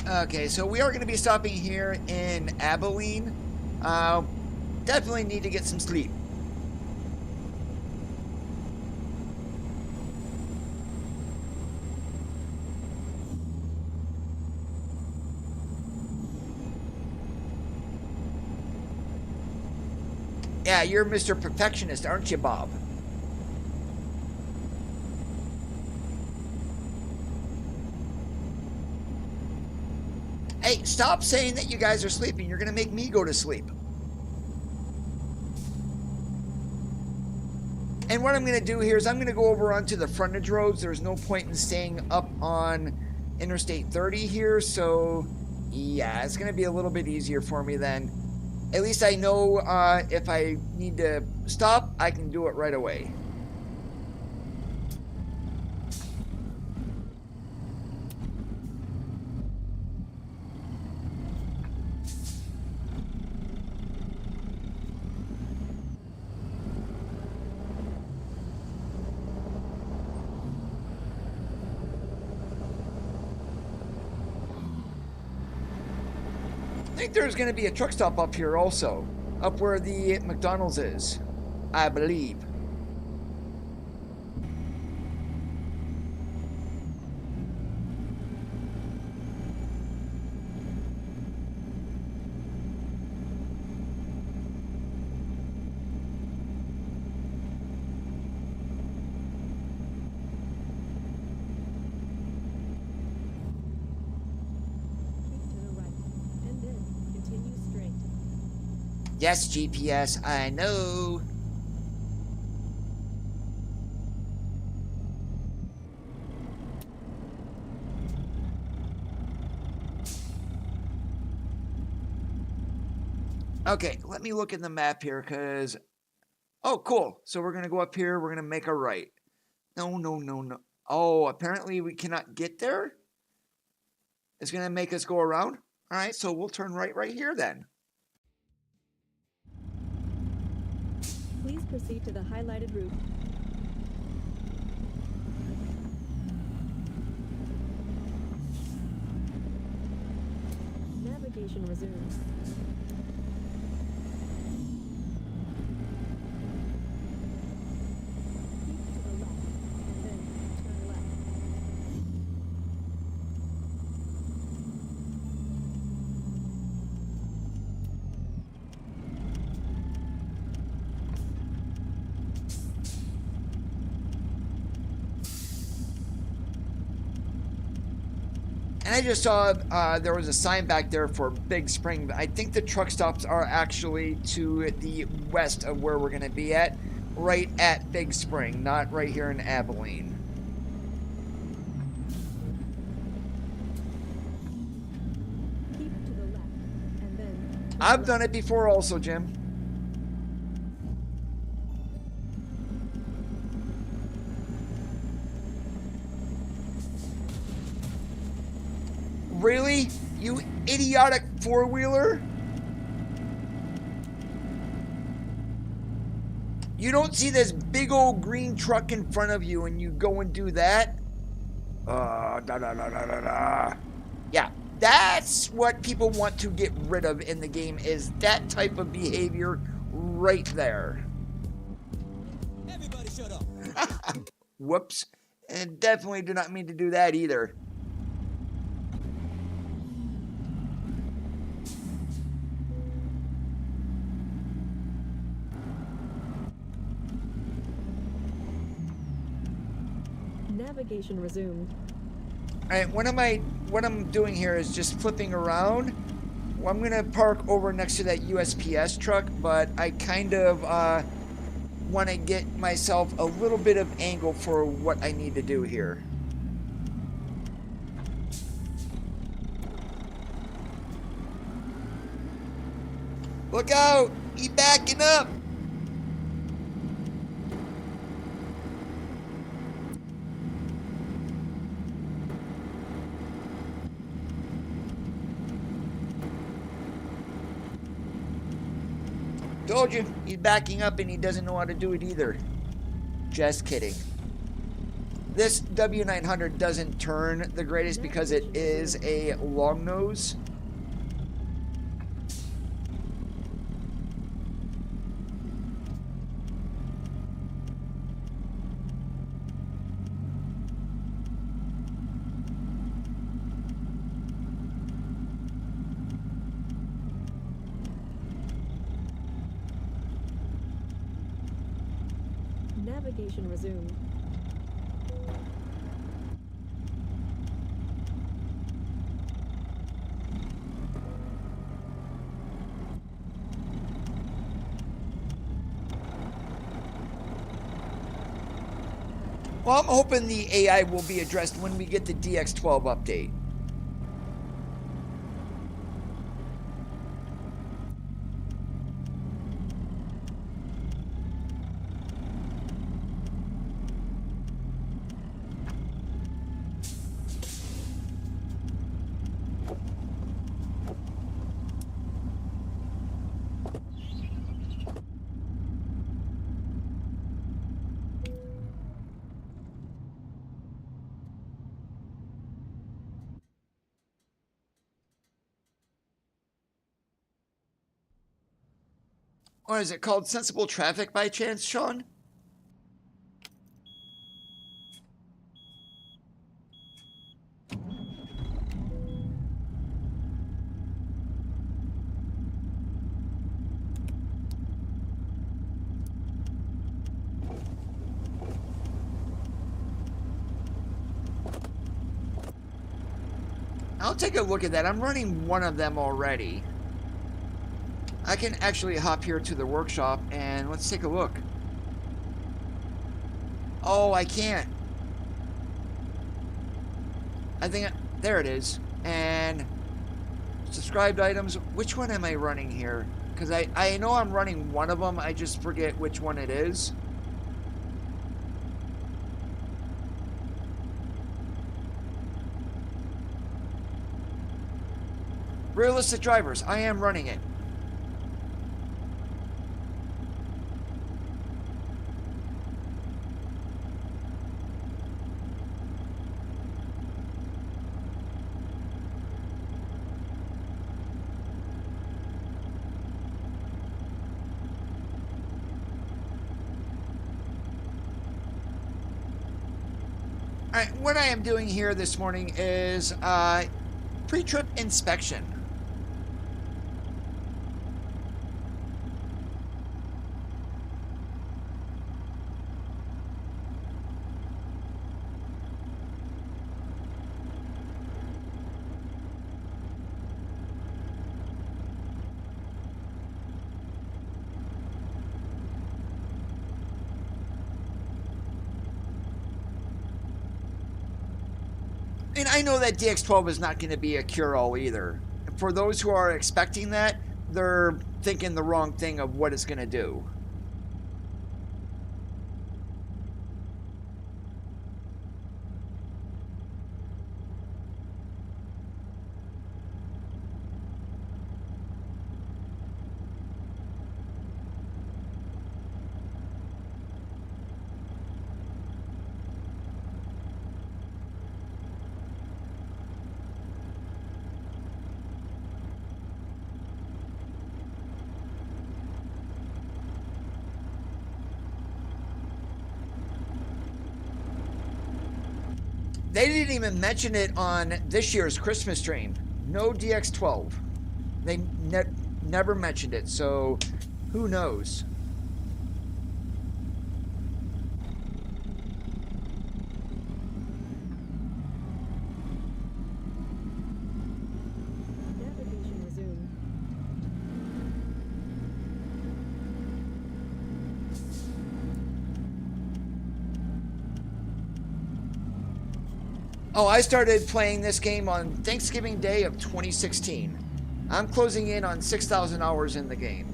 Okay, so we are going to be stopping here in Abilene. Definitely need to get some sleep. Yeah, you're Mr. Perfectionist, aren't you, Bob? Hey, stop saying that you guys are sleeping. You're going to make me go to sleep. And what I'm going to do here is I'm going to go over onto the frontage roads. There's no point in staying up on Interstate 30 here. So, yeah, it's going to be a little bit easier for me then. At least I know if I need to stop, I can do it right away. I think there's going to be a truck stop up here also, up where the McDonald's is, I believe. Yes, GPS, I know. Okay, let me look in the map here, because... Oh, cool. So we're going to go up here. We're going to make a right. No, no, no, no. Oh, apparently we cannot get there? It's going to make us go around? All right, so we'll turn right here then. Please proceed to the highlighted route. Navigation resumes. Keep to the left, and then turn left. And I just saw there was a sign back there for Big Spring. I think the truck stops are actually to the west of where we're going to be at. Right at Big Spring, not right here in Abilene. Keep to the left, and then turn I've left. done it before also, Jim. Really? You idiotic four-wheeler? You don't see this big old green truck in front of you and you go and do that? Yeah, that's what people want to get rid of in the game, is that type of behavior right there. Everybody shut up. Whoops. And definitely do not mean to do that either. Navigation resumed. Alright, what I'm doing here is just flipping around. Well, I'm gonna park over next to that USPS truck, but I kind of want to get myself a little bit of angle for what I need to do here. Look out! He's backing up! Told you, he's backing up and he doesn't know how to do it either. Just kidding. This W900 doesn't turn the greatest because it is a long nose. Navigation resumed. Well, I'm hoping the AI will be addressed when we get the DX12 update. Or is it called sensible traffic by chance, Sean? I'll take a look at that. I'm running one of them already. I can actually hop here to the workshop and let's take a look. Oh, I can't. I think, there it is. And subscribed items. Which one am I running here? Because I know I'm running one of them. I just forget which one it is. Realistic drivers. I am running it. Alright, what I am doing here this morning is pre-trip inspection. And I know that DX12 is not going to be a cure-all either. For those who are expecting that, they're thinking the wrong thing of what it's going to do. They didn't even mention it on this year's Christmas stream. No DX12. They never mentioned it, so who knows? Oh, I started playing this game on Thanksgiving Day of 2016. I'm closing in on 6,000 hours in the game.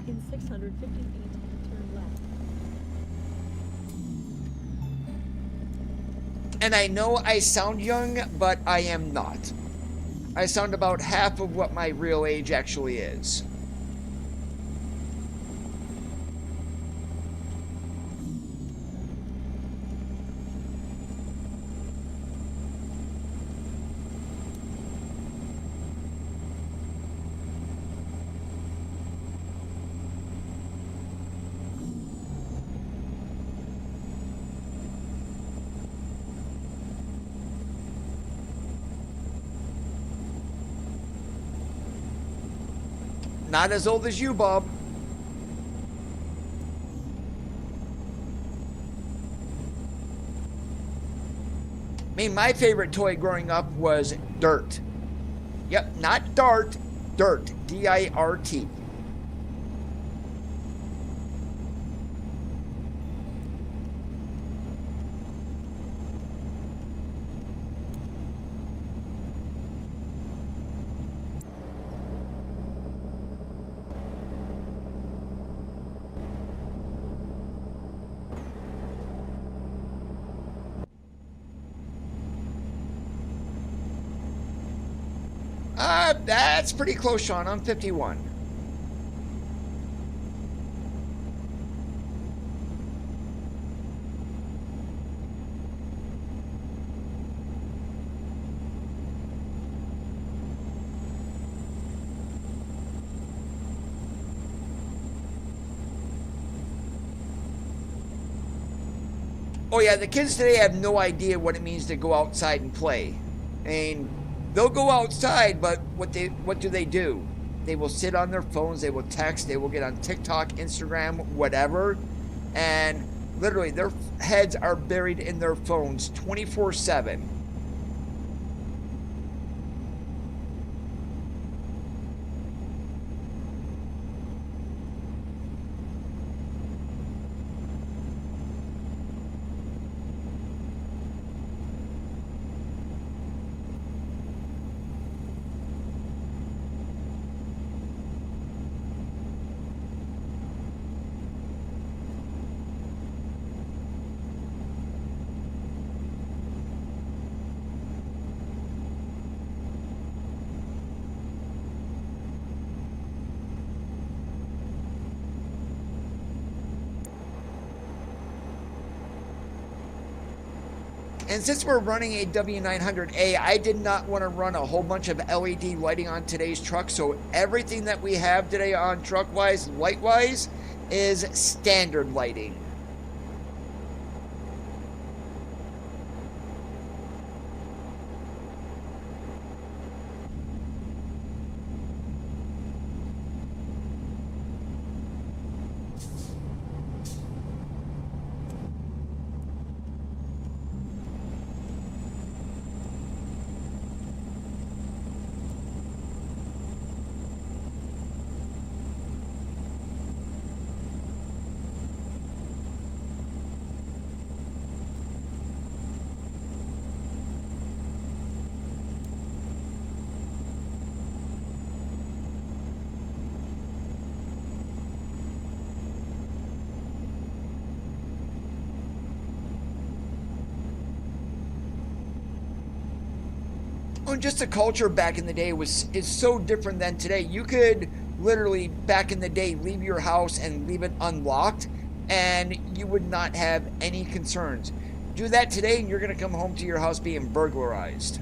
In 650 feet, turn left. And I know I sound young, but I am not. I sound about half of what my real age actually is. Not as old as you, Bob. I mean, my favorite toy growing up was Dirt. Yep, not Dart, Dirt. D-I-R-T. That's pretty close, Sean. I'm 51. Oh yeah, the kids today have no idea what it means to go outside and play. I mean, they'll go outside, but what do? They will sit on their phones, they will text, they will get on TikTok, Instagram, whatever, and literally their heads are buried in their phones 24/7. And since we're running a W900A, I did not want to run a whole bunch of LED lighting on today's truck, so everything that we have today on truck-wise, light-wise, is standard lighting. And just the culture back in the day is so different than today. You could literally back in the day leave your house and leave it unlocked and you would not have any concerns. Do that today and you're going to come home to your house being burglarized.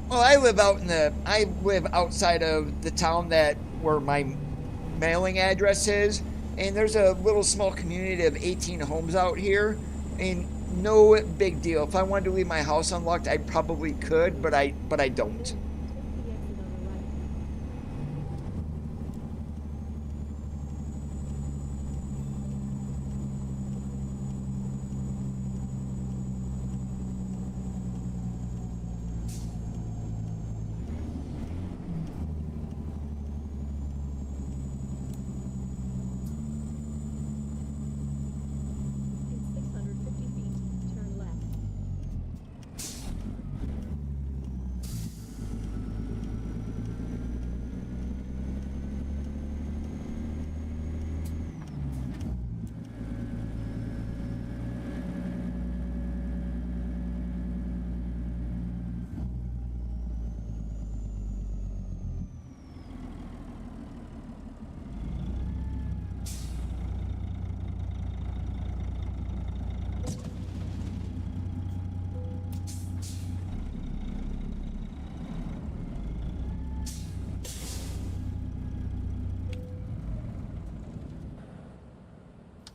Well, I live outside of the town where my mailing address is, and there's a little small community of 18 homes out here, and no big deal. If I wanted to leave my house unlocked, I probably could, but I don't. Take the exit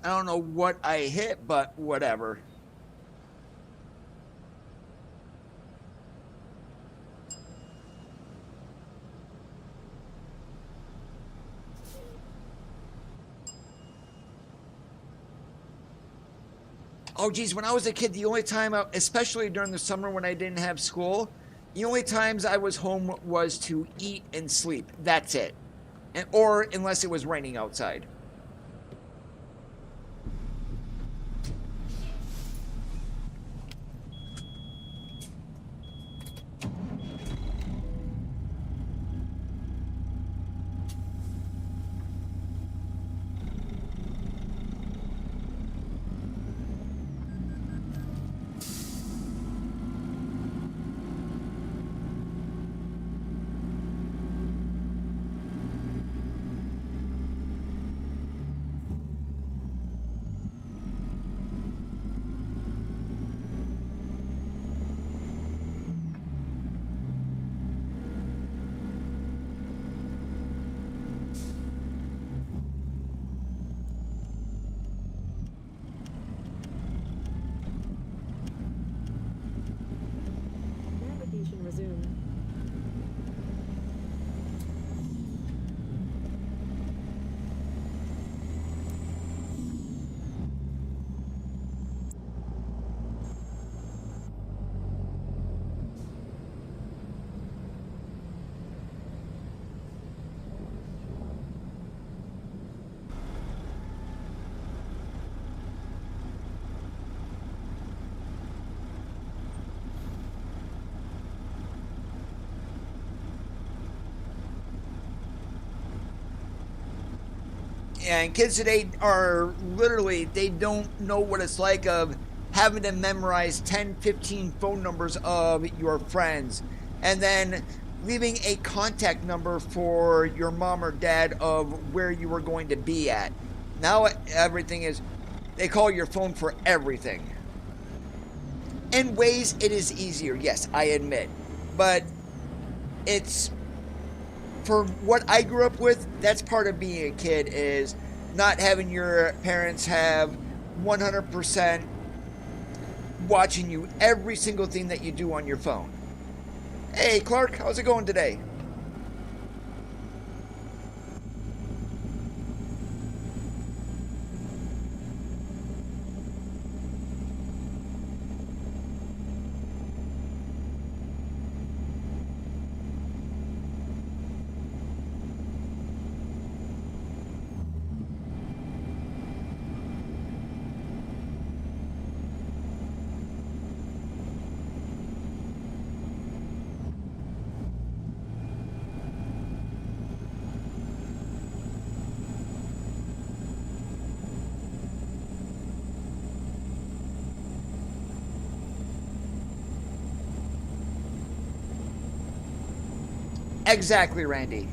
I don't know what I hit, but whatever. Oh, geez, when I was a kid, the only time, especially during the summer when I didn't have school, the only times I was home was to eat and sleep. That's it. Or unless it was raining outside. Navigation resumed. And kids today are literally, they don't know what it's like of having to memorize 10, 15 phone numbers of your friends. And then leaving a contact number for your mom or dad of where you were going to be at. Now everything is, they call your phone for everything. In ways, it is easier, yes, I admit. But it's, for what I grew up with, that's part of being a kid, is not having your parents have 100% watching you every single thing that you do on your phone. Hey, Clark, how's it going today? Exactly, Randy.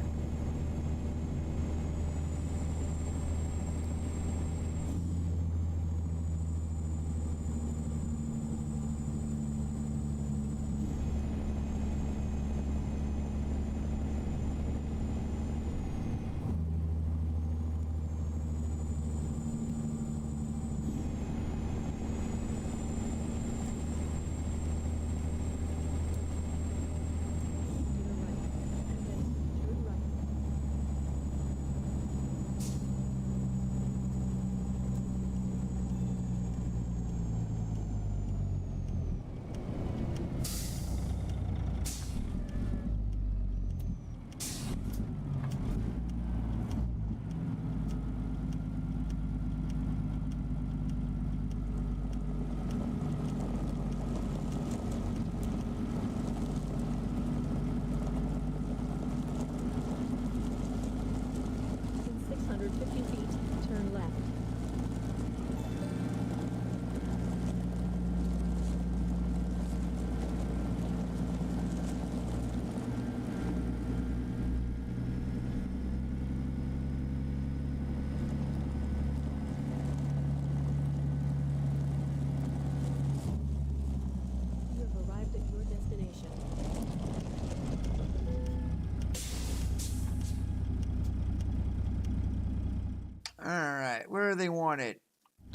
All right, where do they want it?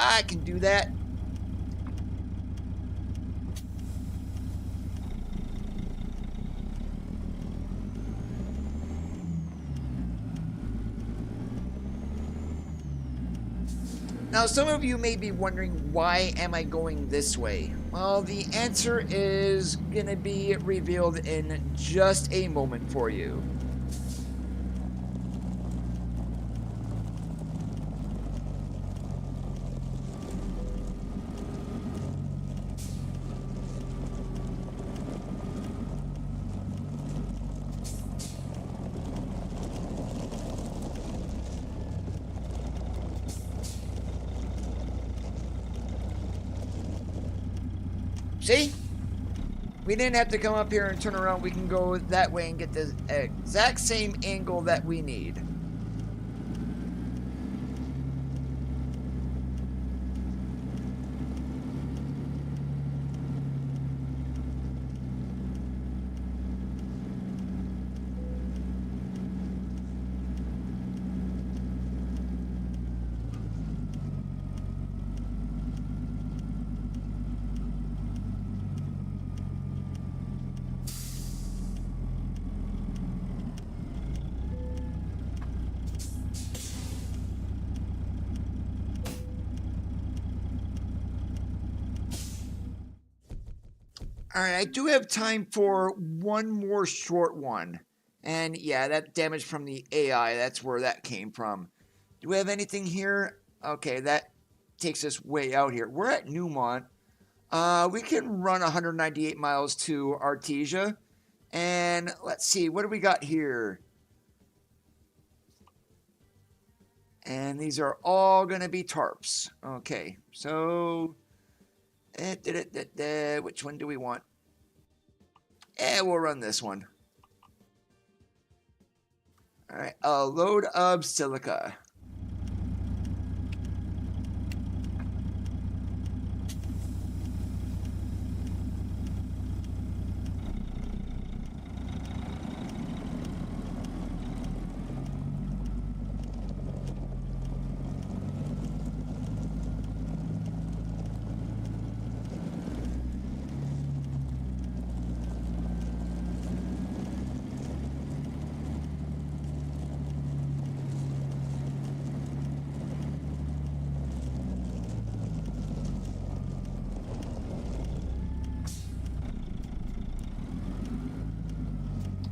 I can do that. Now, some of you may be wondering, why am I going this way? Well, the answer is going to be revealed in just a moment for you. See? We didn't have to come up here and turn around. We can go that way and get the exact same angle that we need. All right, I do have time for one more short one. And yeah, that damage from the AI, that's where that came from. Do we have anything here? Okay, that takes us way out here. We're at Newmont. We can run 198 miles to Artesia. And let's see, what do we got here? And these are all going to be tarps. Okay, so which one do we want? We'll run this one. All right, a load of silica.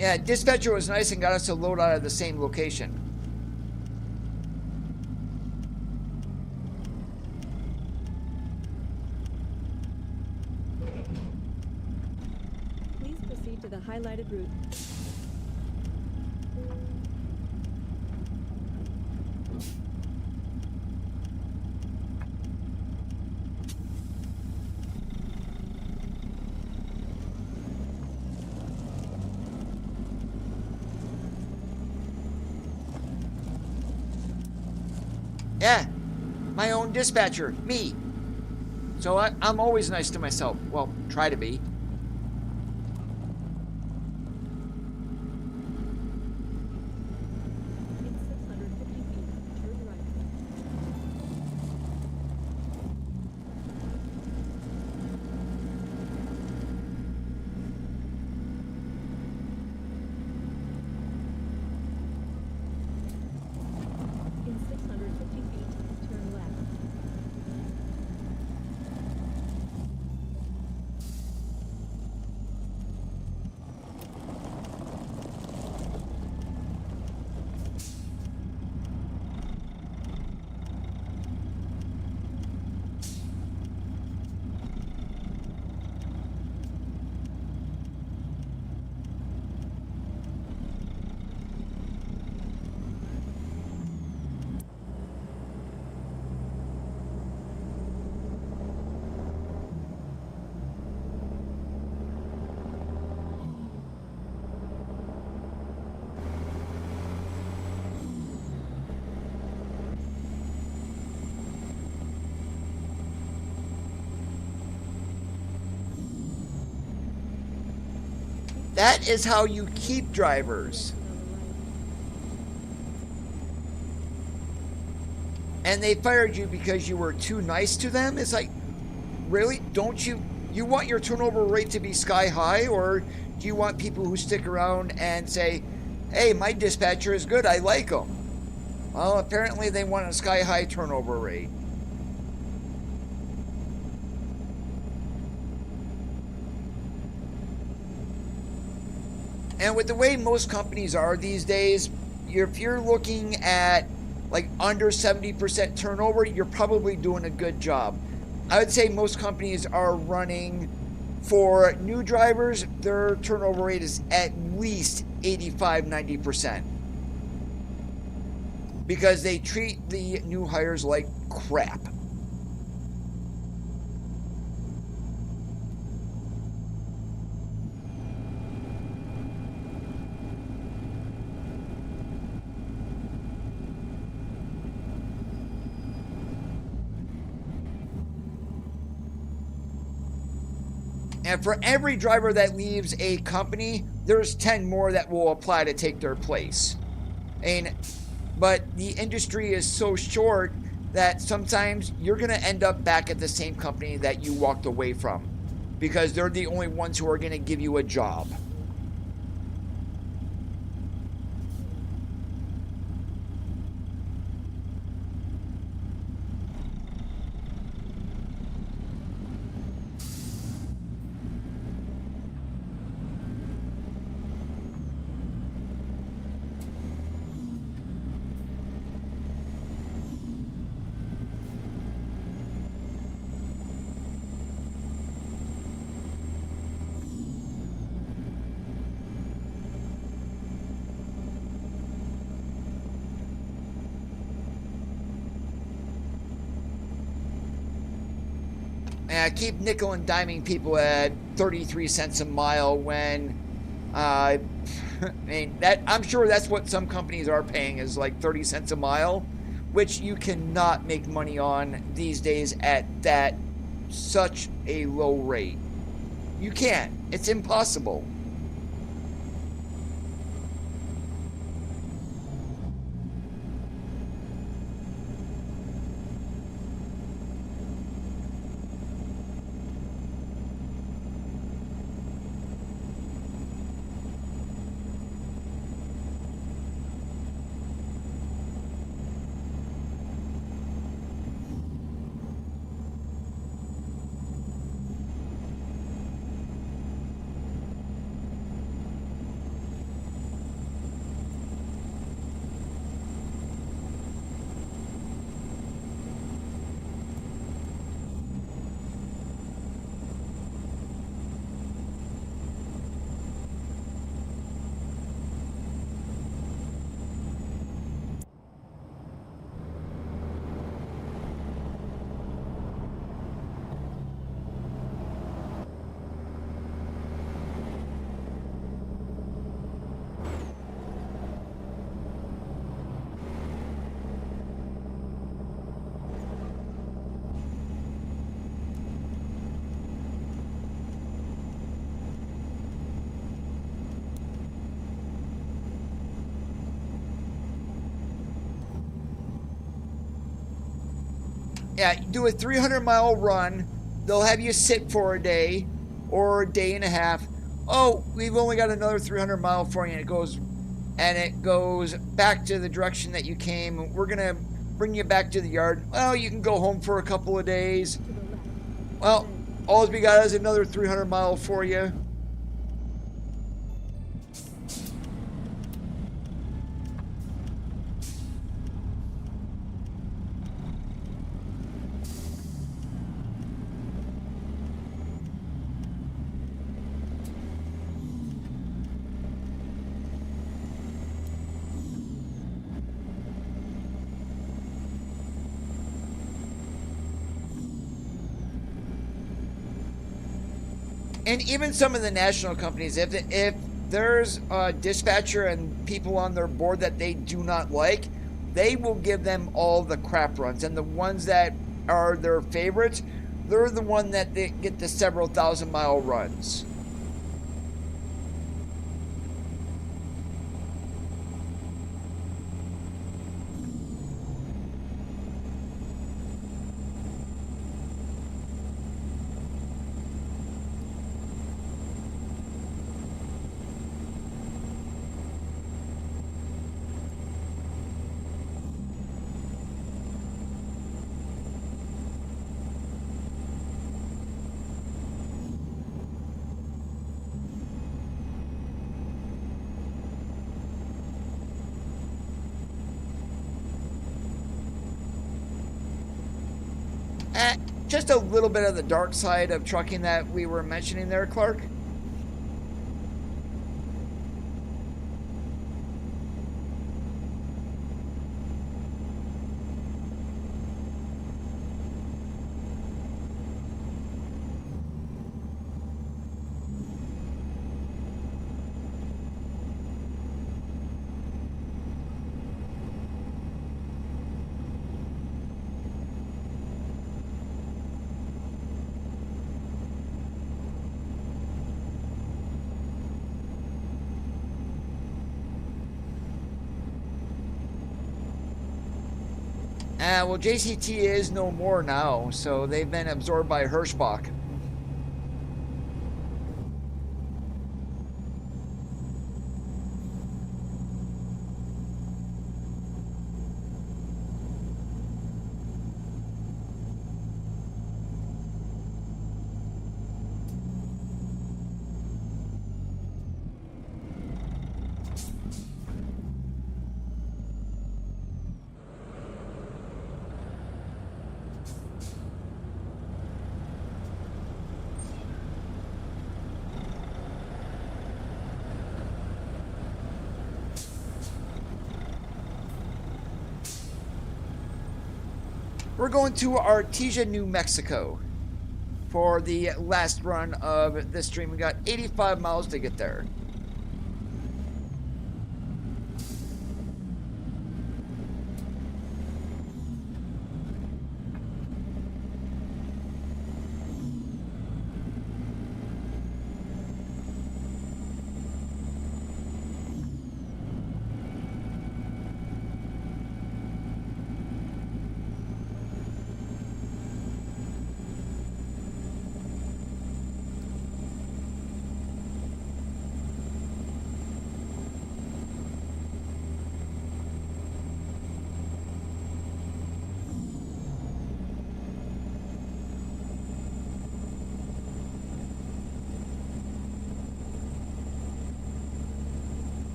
Yeah, dispatcher was nice and got us a load out of the same location. Please proceed to the highlighted route. Yeah, my own dispatcher, me. So I'm always nice to myself. Well, try to be. In 650 feet, turn right. In 650 feet, turn left. That is how you keep drivers. Exit on the right. and they fired you because you were too nice to them. It's like, really? Don't you want your turnover rate to be sky high, or do you want people who stick around and say, hey, my dispatcher is good, I like him? Well, apparently they want a sky high turnover rate. And with the way most companies are these days, if you're looking at like under 70% turnover, you're probably doing a good job. I would say most companies are running, for new drivers, their turnover rate is at least 85-90%. Because they treat the new hires like crap. And for every driver that leaves a company, there's 10 more that will apply to take their place. But the industry is so short that sometimes you're going to end up back at the same company that you walked away from, because they're the only ones who are going to give you a job. And I keep nickel and diming people at 33 cents a mile when, I mean, I'm sure that's what some companies are paying, is like 30 cents a mile, which you cannot make money on these days at such a low rate. You can't. It's impossible. Yeah, do a 300-mile run. They'll have you sit for a day or a day and a half. Oh, we've only got another 300-mile for you, and it goes back to the direction that you came. We're gonna bring you back to the yard. Well, you can go home for a couple of days. Well, all we got is another 300-mile for you. And even some of the national companies, if there's a dispatcher and people on their board that they do not like, they will give them all the crap runs. And the ones that are their favorites, they're the one that they get the several 1,000-mile runs. Just a little bit of the dark side of trucking that we were mentioning there, Clark. Well, JCT is no more now, so they've been absorbed by Hirschbach. We're going to Artesia, New Mexico for the last run of this stream. We got 85 miles to get there.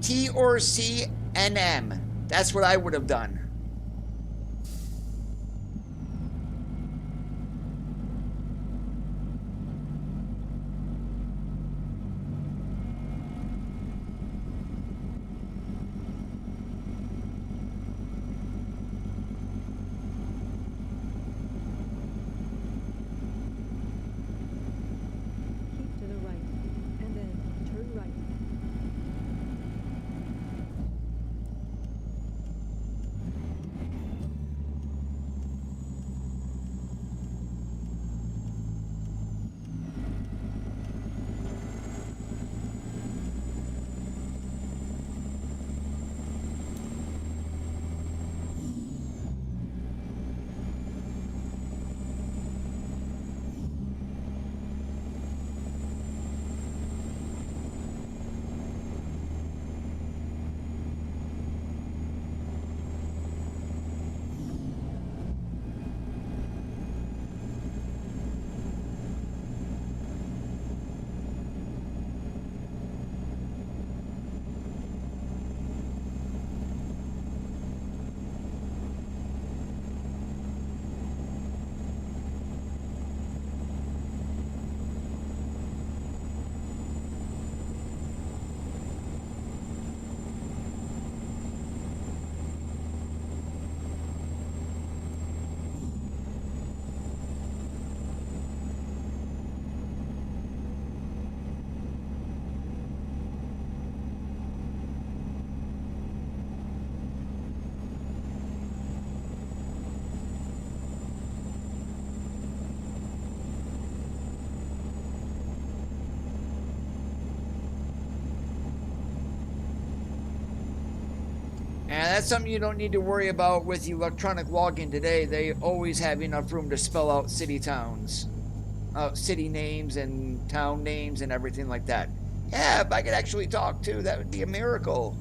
T or C, NM. That's what I would have done. Keep to the right, and then turn right. And that's something you don't need to worry about with electronic login today. They always have enough room to spell out city names and town names and everything like that. Yeah, if I could actually talk too, that would be a miracle.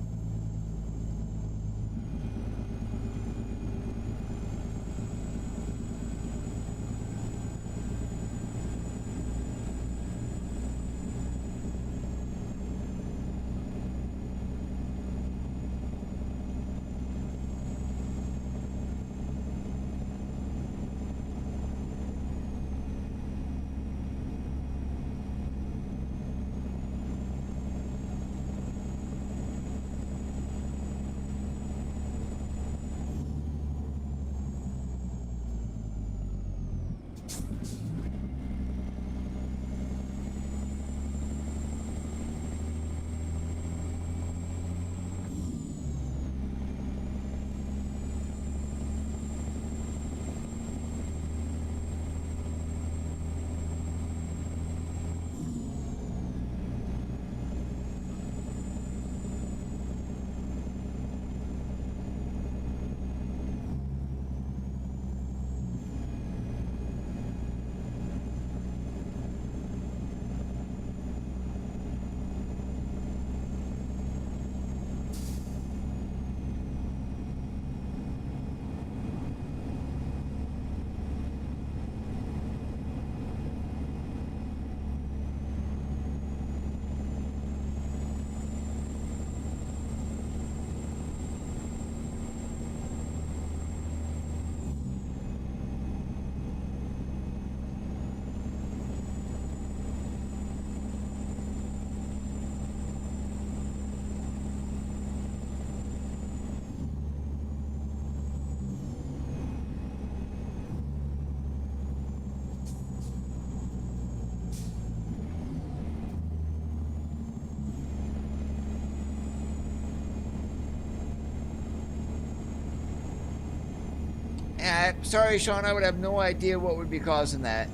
Sorry, Sean, I would have no idea what would be causing that.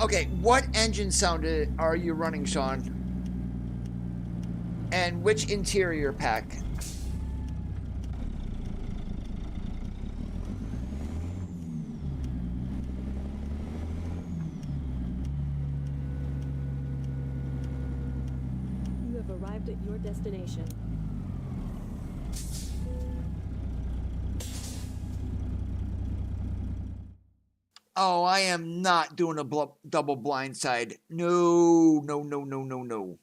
Okay, what engine sound are you running, Sean? And which interior pack? You have arrived at your destination. Oh, I am not doing a double blindside. No, no, no, no, no, no.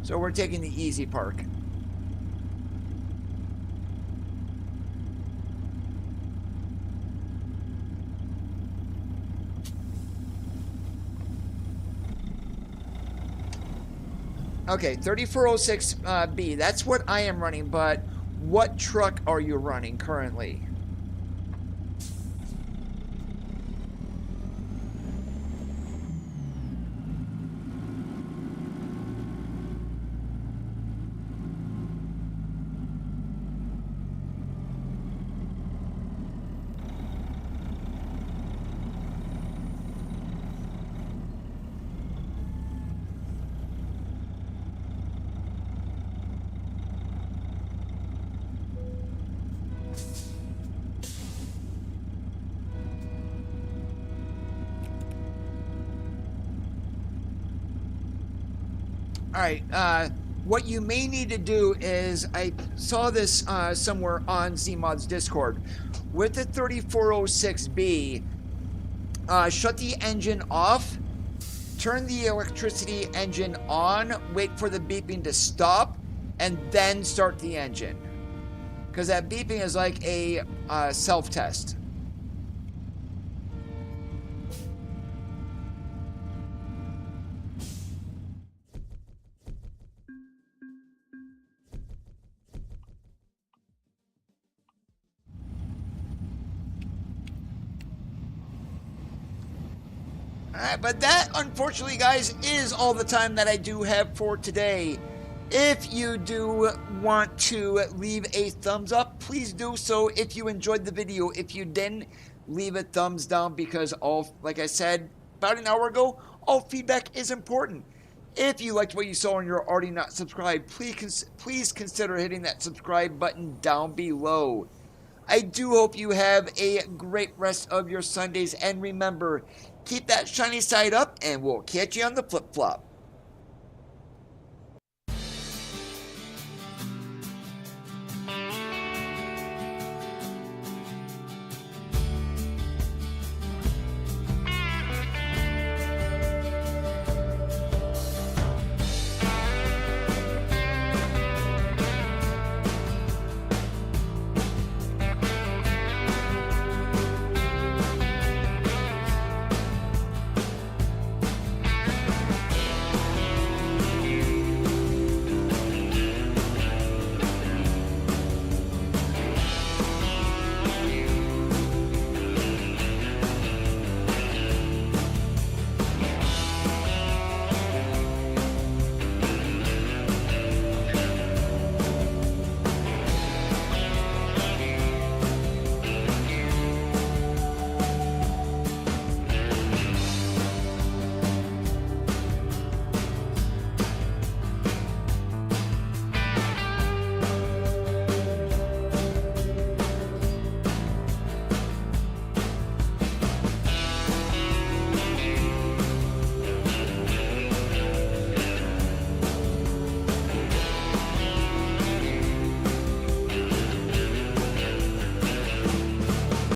So we're taking the easy park. Okay, 3406B. That's what I am running, but what truck are you running currently? All right, what you may need to do is, I saw this somewhere on Zmod's Discord, with the 3406B, shut the engine off, turn the electricity engine on, wait for the beeping to stop, and then start the engine. Because that beeping is like a self-test. Alright, but that, unfortunately, guys, is all the time that I do have for today. If you do want to leave a thumbs up, please do so if you enjoyed the video. If you didn't, leave a thumbs down, because like I said about an hour ago, all feedback is important. If you liked what you saw and you're already not subscribed, please consider hitting that subscribe button down below. I do hope you have a great rest of your Sundays, and remember, keep that shiny side up, and we'll catch you on the flip-flop.